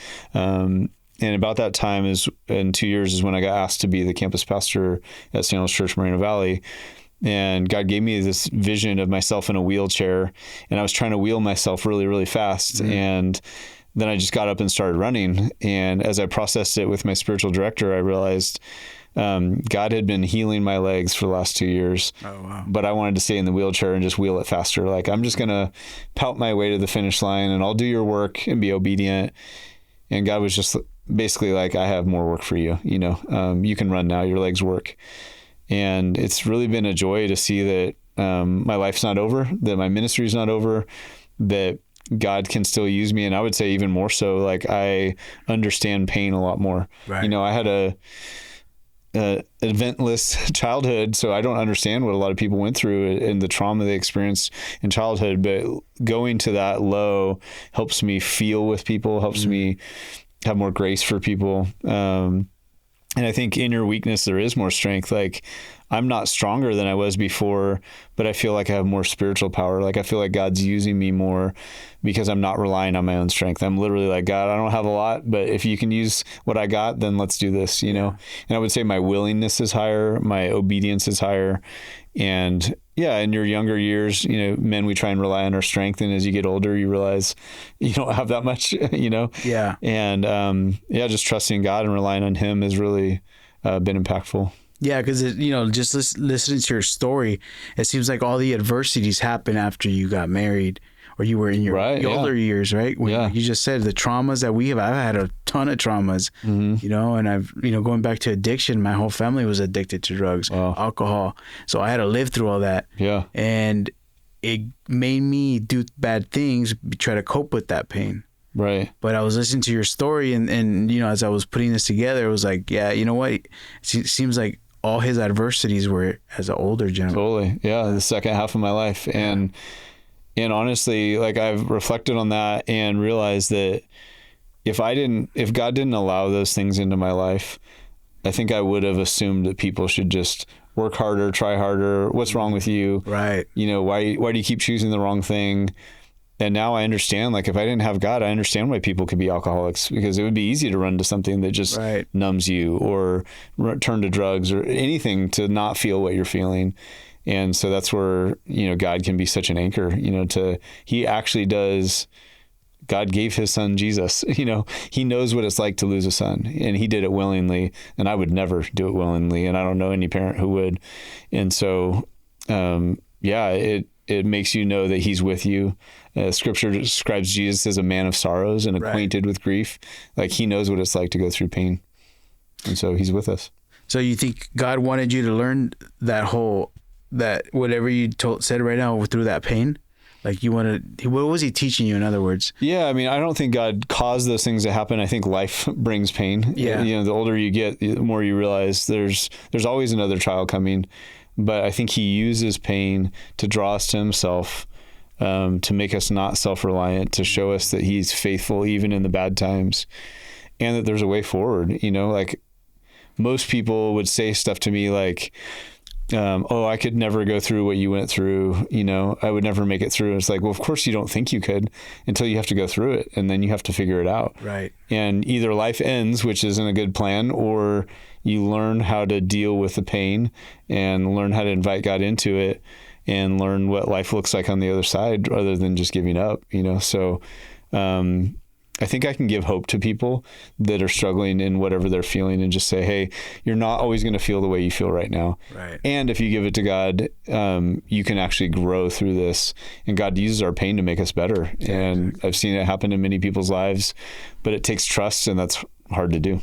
And about that time in 2 years is when I got asked to be the campus pastor at St. Louis Church, Moreno Valley. And God gave me this vision of myself in a wheelchair, and I was trying to wheel myself really, really fast. Mm-hmm. And then I just got up and started running. And as I processed it with my spiritual director, I realized God had been healing my legs for the last 2 years. Oh, wow. But I wanted to stay in the wheelchair and just wheel it faster. Like, I'm just going to pout my way to the finish line, and I'll do your work and be obedient. And God was just basically like, I have more work for you. You know, you can run now, your legs work. And it's really been a joy to see that my life's not over, that my ministry is not over, that God can still use me. And I would say even more so, like, I understand pain a lot more. Right. You know, I had a eventless childhood, so I don't understand what a lot of people went through and the trauma they experienced in childhood, but going to that low helps me feel with people, helps me have more grace for people. And I think in your weakness, there is more strength. Like, I'm not stronger than I was before, but I feel like I have more spiritual power. Like, I feel like God's using me more because I'm not relying on my own strength. I'm literally like, God, I don't have a lot, but if you can use what I got, then let's do this, you know? And I would say my willingness is higher. My obedience is higher. And yeah, in your younger years, you know, men, we try and rely on our strength. And as you get older, you realize you don't have that much, you know? Yeah. And just trusting God and relying on him has really been impactful. Yeah, because, you know, just listening to your story, it seems like all the adversities happened after you got married or you were in your older years, right? When you just said the traumas that we have. I've had a ton of traumas, you know, and I've, you know, going back to addiction, my whole family was addicted to drugs, alcohol. So I had to live through all that. Yeah. And it made me do bad things, try to cope with that pain. Right. But I was listening to your story and you know, as I was putting this together, it was like, yeah, you know what? It seems like all his adversities were as an older gentleman. Totally. Yeah. The second half of my life. And honestly, like, I've reflected on that and realized that if God didn't allow those things into my life, I think I would have assumed that people should just work harder, try harder. What's wrong with you? Right. You know, why do you keep choosing the wrong thing? And now I understand, like, if I didn't have God, I understand why people could be alcoholics, because it would be easy to run to something that just numbs you, or turn to drugs or anything to not feel what you're feeling. And so that's where, you know, God can be such an anchor, you know, he actually does. God gave his son, Jesus, you know, he knows what it's like to lose a son, and he did it willingly. And I would never do it willingly. And I don't know any parent who would. And so, it makes you know that he's with you. Scripture describes Jesus as a man of sorrows and acquainted with grief. Like, he knows what it's like to go through pain. And so he's with us. So you think God wanted you to learn that whatever you said right now through that pain? Like, what was he teaching you, in other words? Yeah. I mean, I don't think God caused those things to happen. I think life brings pain. Yeah. You know, the older you get, the more you realize there's always another trial coming. But I think he uses pain to draw us to himself, to make us not self-reliant, to show us that he's faithful even in the bad times, and that there's a way forward. You know, like, most people would say stuff to me like, I could never go through what you went through. You know, I would never make it through. It's like, well, of course you don't think you could until you have to go through it, and then you have to figure it out. Right. And either life ends, which isn't a good plan, or you learn how to deal with the pain and learn how to invite God into it and learn what life looks like on the other side, rather than just giving up, you know? So, I think I can give hope to people that are struggling in whatever they're feeling, and just say, hey, you're not always going to feel the way you feel right now. Right. And if you give it to God, you can actually grow through this, and God uses our pain to make us better. Yeah, and exactly. I've seen it happen in many people's lives, but it takes trust, and that's hard to do.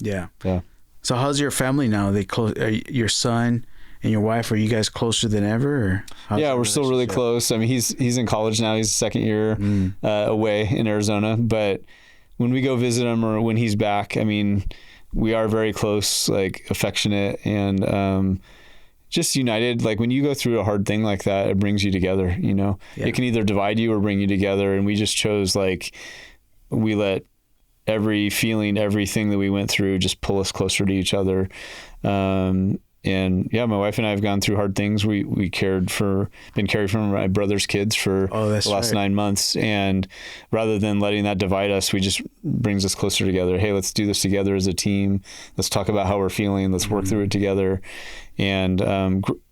Yeah. Yeah. So how's your family now? Your son and your wife, are you guys closer than ever? Or yeah, we're still really close. I mean, he's in college now. He's second year away in Arizona. But when we go visit him, or when he's back, I mean, we are very close, like, affectionate, and just united. Like, when you go through a hard thing like that, it brings you together, you know? Yeah. It can either divide you or bring you together. And we just chose, like, we let every feeling, everything that we went through just pull us closer to each other. And yeah, my wife and I have gone through hard things. We been caring for my brother's kids for the last 9 months. And rather than letting that divide us, we just brings us closer together. Hey, let's do this together as a team. Let's talk about how we're feeling. Let's work through it together. And,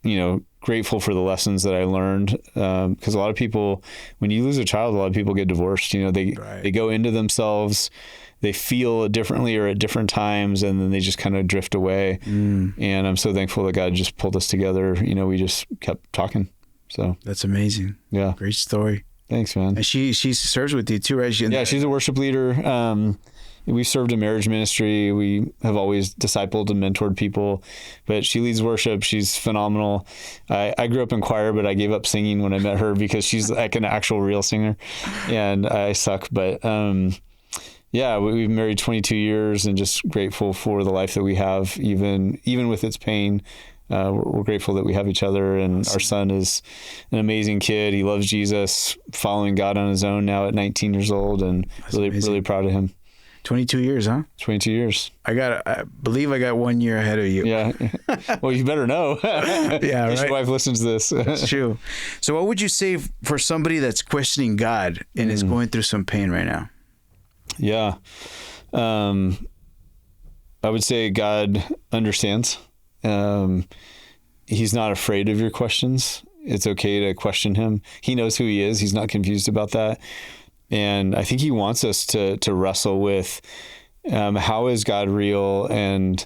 you know, grateful for the lessons that I learned. Because a lot of people, when you lose a child, a lot of people get divorced. They go into themselves, they feel differently or at different times, and then they just kind of drift away. And I'm so thankful that God just pulled us together. We just kept talking. So that's amazing. Yeah. Great story. Thanks, man. And she serves with you too, right? She's a worship leader. We served a marriage ministry. We have always discipled and mentored people, but she leads worship. She's phenomenal. I grew up in choir, but I gave up singing when I met her because she's like an actual real singer, and I suck. But we've married 22 years and just grateful for the life that we have, even with its pain. We're grateful that we have each other, and our son is an amazing kid. He loves Jesus, following God on his own now at 19 years old, and really proud of him. 22 years, huh? 22 years. I believe I got 1 year ahead of you. Yeah. Well, you better know. Yeah, right. Your wife listens to this. That's true. So what would you say for somebody that's questioning God and is going through some pain right now? Yeah. I would say God understands. He's not afraid of your questions. It's okay to question him. He knows who he is. He's not confused about that. And I think he wants us to wrestle with how is God real and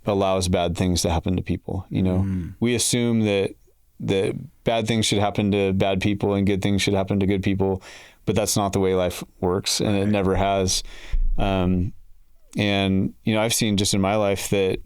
allows bad things to happen to people. We assume that bad things should happen to bad people and good things should happen to good people, but that's not the way life works, and it never has. And I've seen just in my life that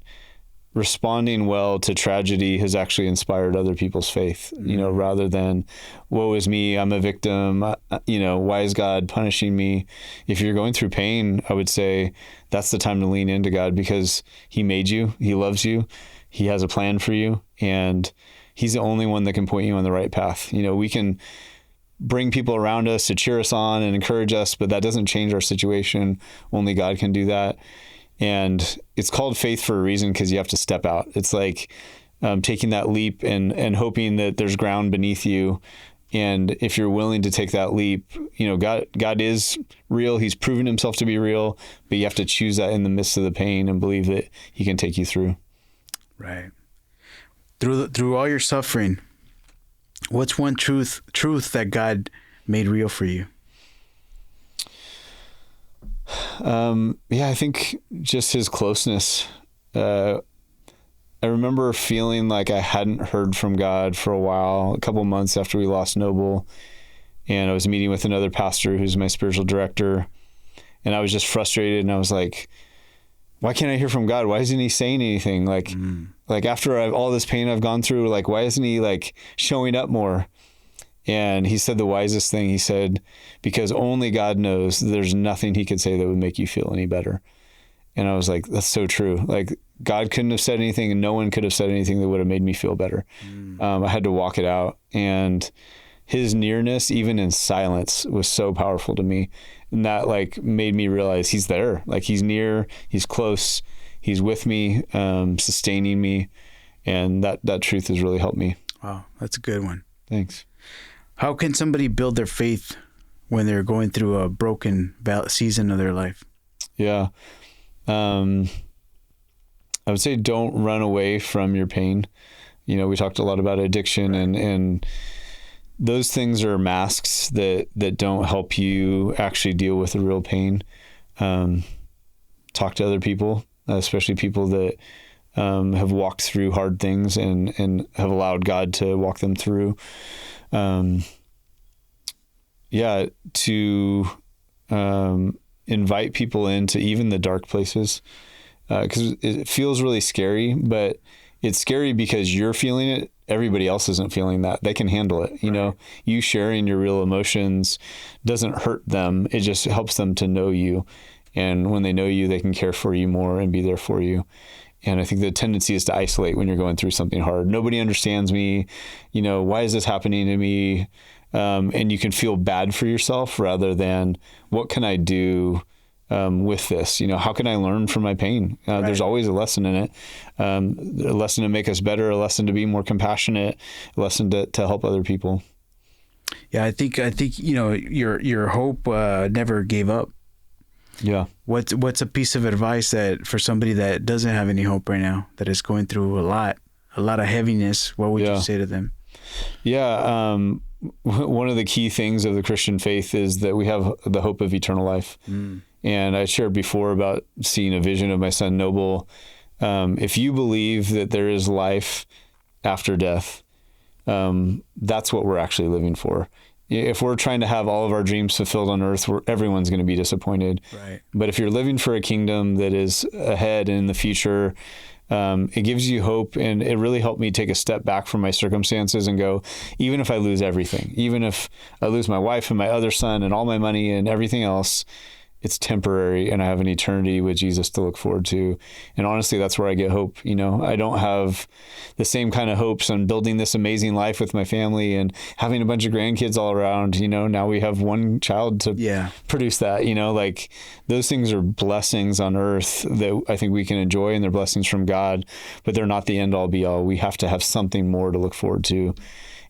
responding well to tragedy has actually inspired other people's faith, rather than, woe is me, I'm a victim, why is God punishing me? If you're going through pain, I would say that's the time to lean into God, because he made you, he loves you, he has a plan for you, and he's the only one that can point you on the right path. We can bring people around us to cheer us on and encourage us, but that doesn't change our situation. Only God can do that. And it's called faith for a reason, because you have to step out. It's like taking that leap and hoping that there's ground beneath you. And if you're willing to take that leap, God is real. He's proven himself to be real, but you have to choose that in the midst of the pain and believe that he can take you through. Right. Through all your suffering, what's one truth that God made real for you? I think just his closeness. I remember feeling like I hadn't heard from God for a while, a couple months after we lost Noble, and I was meeting with another pastor who's my spiritual director, and I was just frustrated, and I was like, why can't I hear from God? Why isn't he saying anything? Like after all this pain I've gone through, like, why isn't he showing up more? And he said the wisest thing. He said, because only God knows, there's nothing he could say that would make you feel any better. And I was like, that's so true. Like, God couldn't have said anything, and no one could have said anything that would have made me feel better. I had to walk it out. And his nearness, even in silence, was so powerful to me. And that made me realize he's there. Like, he's near, he's close, he's with me, sustaining me. And that truth has really helped me. Wow, that's a good one. Thanks. How can somebody build their faith when they're going through a broken season of their life? Yeah. I would say don't run away from your pain. We talked a lot about addiction, and those things are masks that don't help you actually deal with the real pain. Talk to other people, especially people that have walked through hard things and have allowed God to walk them through. To invite people into even the dark places, because it feels really scary, but it's scary because you're feeling it. Everybody else isn't feeling that. They can handle it. You sharing your real emotions doesn't hurt them. It just helps them to know you. And when they know you, they can care for you more and be there for you. And I think the tendency is to isolate when you're going through something hard. Nobody understands me. Why is this happening to me? And you can feel bad for yourself rather than, what can I do with this? How can I learn from my pain? There's always a lesson in it. A lesson to make us better, a lesson to be more compassionate, a lesson to help other people. Yeah, I think your hope never gave up. Yeah. What's a piece of advice that for somebody that doesn't have any hope right now, that is going through a lot, a lot of heaviness, what would you say to them? Yeah. One of the key things of the Christian faith is that we have the hope of eternal life. And I shared before about seeing a vision of my son, Noble. If you believe that there is life after death, that's what we're actually living for. If we're trying to have all of our dreams fulfilled on earth, everyone's going to be disappointed. Right. But if you're living for a kingdom that is ahead in the future, it gives you hope. And it really helped me take a step back from my circumstances and go, even if I lose everything, even if I lose my wife and my other son and all my money and everything else, it's temporary, and I have an eternity with Jesus to look forward to. And honestly, that's where I get hope. I don't have the same kind of hopes on building this amazing life with my family and having a bunch of grandkids all around. Now we have one child to produce that. Like those things are blessings on earth that I think we can enjoy, and they're blessings from God, but they're not the end all be all. We have to have something more to look forward to.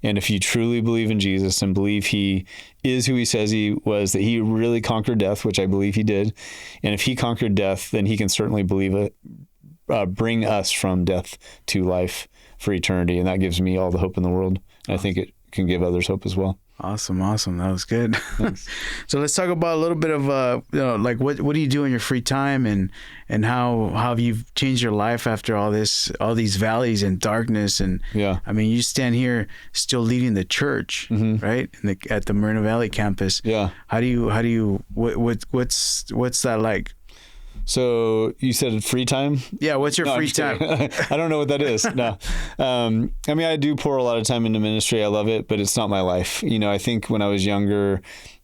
And if you truly believe in Jesus and believe he is who he says he was, that he really conquered death, which I believe he did. And if he conquered death, then he can certainly bring us from death to life for eternity. And that gives me all the hope in the world. And I think it can give others hope as well. Awesome. That was good. So let's talk about a little bit of, like what do you do in your free time, and how have you changed your life after all these valleys and darkness? And I mean, you stand here still leading the church, right? At the Moreno Valley campus. Yeah. How do you, what's that like? So you said free time? Yeah. What's your free time? I don't know what that is. No. I mean, I do pour a lot of time into ministry. I love it, but it's not my life. I think when I was younger,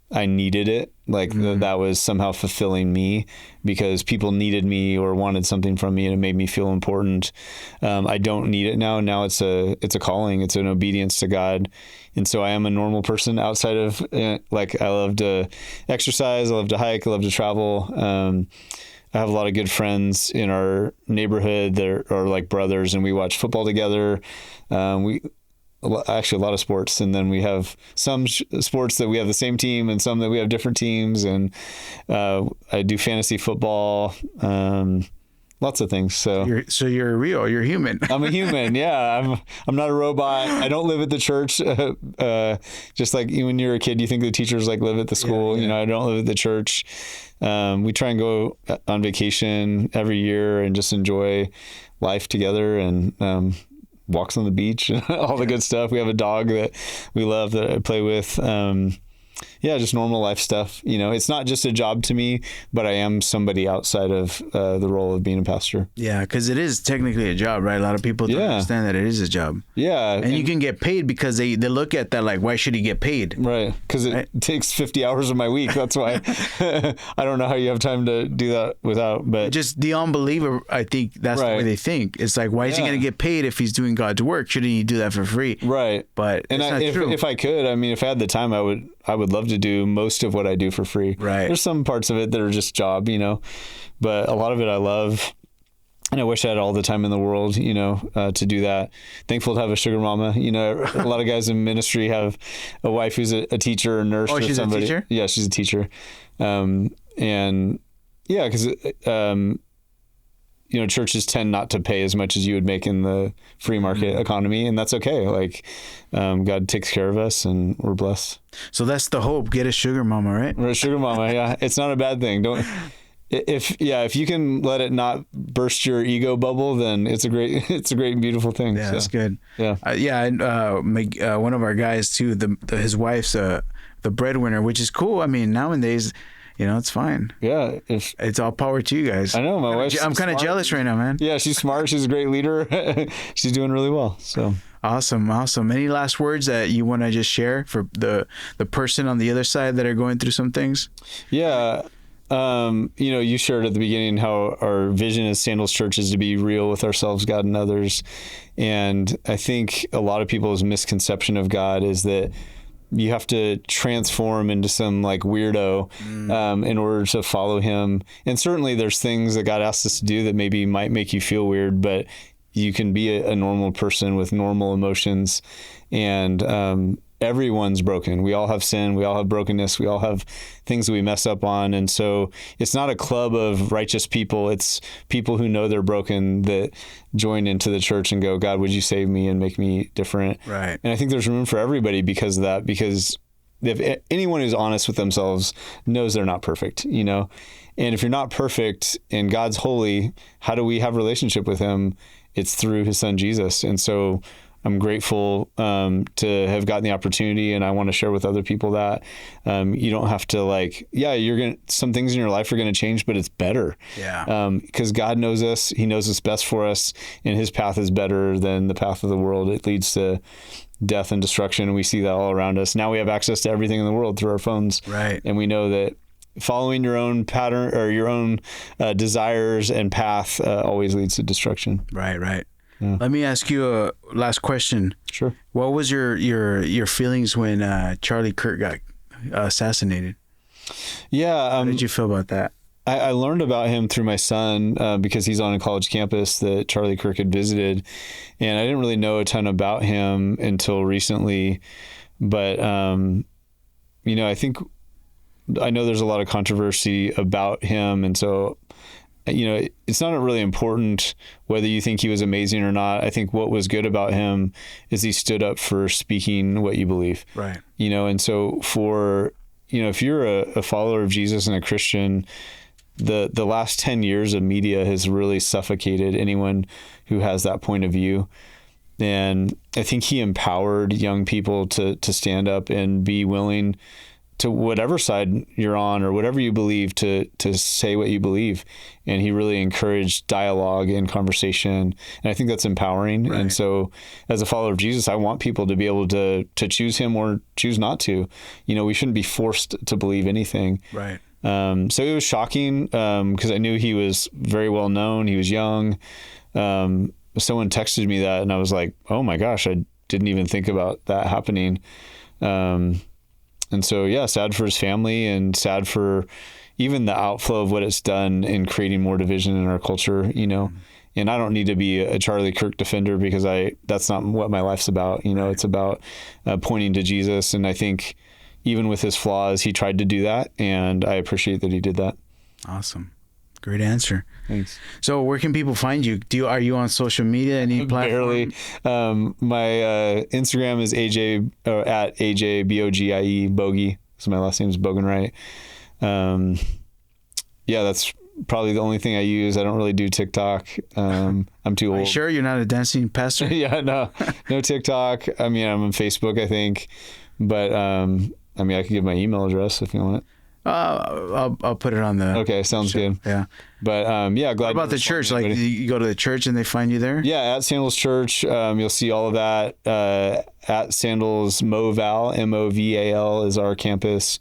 I needed it. Like that was somehow fulfilling me because people needed me or wanted something from me, and it made me feel important. I don't need it now. Now it's a calling. It's an obedience to God. And so I am a normal person outside of like I love to exercise. I love to hike. I love to travel. I have a lot of good friends in our neighborhood that are like brothers, and we watch football together. Actually a lot of sports. And then we have some sports that we have the same team and some that we have different teams. And I do fantasy football, lots of things. So you're human. I'm a human. Yeah. I'm not a robot. I don't live at the church. Just like when you're a kid, you think the teachers like live at the school. I don't live at the church. We try and go on vacation every year and just enjoy life together, and walks on the beach and all the good stuff. We have a dog that we love that I play with. Just normal life stuff. It's not just a job to me, but I am somebody outside of the role of being a pastor. Yeah, because it is technically a job, right? A lot of people don't understand that it is a job. Yeah. And you can get paid because they look at that like, why should he get paid? Right. Because it takes 50 hours of my week. That's why I don't know how you have time to do that without. But just the unbeliever, I think that's the way they think. It's like, why is he going to get paid if he's doing God's work? Shouldn't he do that for free? Right. But if I could, I mean, if I had the time, I would love to do most of what I do for free. Right. There's some parts of it that are just job, but a lot of it I love. And I wish I had all the time in the world, to do that. Thankful to have a sugar mama. A lot of guys in ministry have a wife who's a teacher, a nurse, or she's somebody. A teacher? Yeah, she's a teacher. Because churches tend not to pay as much as you would make in the free market economy, and that's okay. Like, God takes care of us, and we're blessed. So that's the hope. Get a sugar mama, right? Or a sugar mama, yeah. It's not a bad thing. If you can let it not burst your ego bubble, then it's a great and beautiful thing. Yeah, that's good. Yeah, and one of our guys too. His wife's the breadwinner, which is cool. I mean, nowadays, it's fine. Yeah, it's all power to you guys. I know my wife. I'm kind of jealous right now, man. Yeah, she's smart. She's a great leader. She's doing really well. So awesome. Any last words that you want to just share for the person on the other side that are going through some things? Yeah. You shared at the beginning how our vision as Sandals Church is to be real with ourselves, God, and others. And I think a lot of people's misconception of God is that you have to transform into some like weirdo in order to follow him. And certainly there's things that God asks us to do that maybe might make you feel weird, but you can be a normal person with normal emotions and everyone's broken. We all have sin. We all have brokenness. We all have things that we mess up on. And so it's not a club of righteous people. It's people who know they're broken that join into the church and go, God, would you save me and make me different? Right. And I think there's room for everybody because of that, because if anyone who's honest with themselves knows they're not perfect, you know? And if you're not perfect and God's holy, how do we have a relationship with him? It's through his son, Jesus. And so I'm grateful to have gotten the opportunity, and I want to share with other people that you don't have to some things in your life are going to change, but it's better. Yeah. Because God knows us, he knows what's best for us, and his path is better than the path of the world. It leads to death and destruction, and we see that all around us. Now we have access to everything in the world through our phones. Right. And we know that following your own pattern or your own desires and path always leads to destruction. Right. Yeah. Let me ask you a last question. Sure. What was your feelings when Charlie Kirk got assassinated? Yeah. How did you feel about that? I learned about him through my son because he's on a college campus that Charlie Kirk had visited, and I didn't really know a ton about him until recently. But I know there's a lot of controversy about him, and so it's not really important whether you think he was amazing or not. I think what was good about him is he stood up for speaking what you believe. Right. And so if you're a follower of Jesus and a Christian, the last 10 years of media has really suffocated anyone who has that point of view. And I think he empowered young people to stand up and be willing to whatever side you're on or whatever you believe to say what you believe. And he really encouraged dialogue and conversation. And I think that's empowering. Right. And so as a follower of Jesus, I want people to be able to choose him or choose not to. We shouldn't be forced to believe anything. Right. So it was shocking because I knew he was very well known. He was young. Someone texted me that and I was like, oh my gosh, I didn't even think about that happening. And so, yeah, sad for his family and sad for even the outflow of what it's done in creating more division in our culture, And I don't need to be a Charlie Kirk defender because that's not what my life's about. It's about pointing to Jesus. And I think even with his flaws, he tried to do that. And I appreciate that he did that. Awesome. Great answer. Thanks. So where can people find you? Are you on social media? Any platform? Barely. My Instagram is at AJ Bogie, Bogie. So my last name is Boganwright. That's probably the only thing I use. I don't really do TikTok. I'm too old. Are you sure you're not a dancing pastor? Yeah, no TikTok. I'm on Facebook, I think. But I could give my email address if you want it. I'll put it on the. Okay, sounds good. Yeah, but glad. What about the church? Like you go to the church and they find you there? Yeah, at Sandals Church, you'll see all of that. At Sandals Moval, MOVAL is our campus,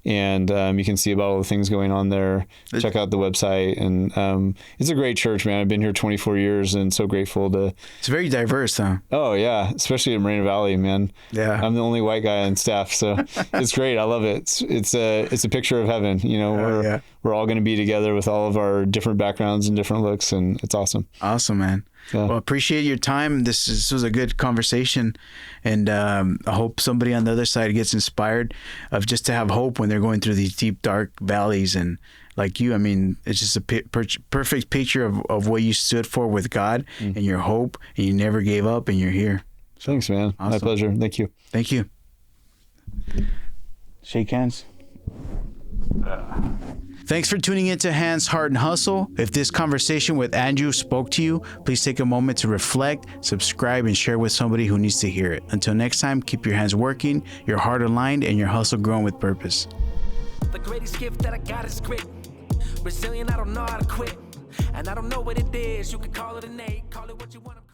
and you can see about all the things going on there. Check out the website, and it's a great church, man. I've been here 24 years, and so grateful to. It's very diverse, huh? Oh yeah, especially in Moreno Valley, man. Yeah, I'm the only white guy on staff, so it's great. I love it. It's a picture of heaven. We're all going to be together with all of our different backgrounds and different looks, and it's awesome. Awesome, man. Yeah. Well, appreciate your time. This was a good conversation, and I hope somebody on the other side gets inspired of just to have hope when they're going through these deep, dark valleys. And like you, it's just a perfect picture of what you stood for with God and your hope, and you never gave up, and you're here. Thanks, man. Awesome. My pleasure. Thank you. Thank you. Shake hands. Thanks for tuning into Hands, Heart, and Hustle. If this conversation with Andrew spoke to you, please take a moment to reflect, subscribe, and share with somebody who needs to hear it. Until next time, keep your hands working, your heart aligned, and your hustle growing with purpose. The greatest gift that I got is grit. Resilient, I don't know how to quit. And I don't know what it is. You can call it innate, call it what you want to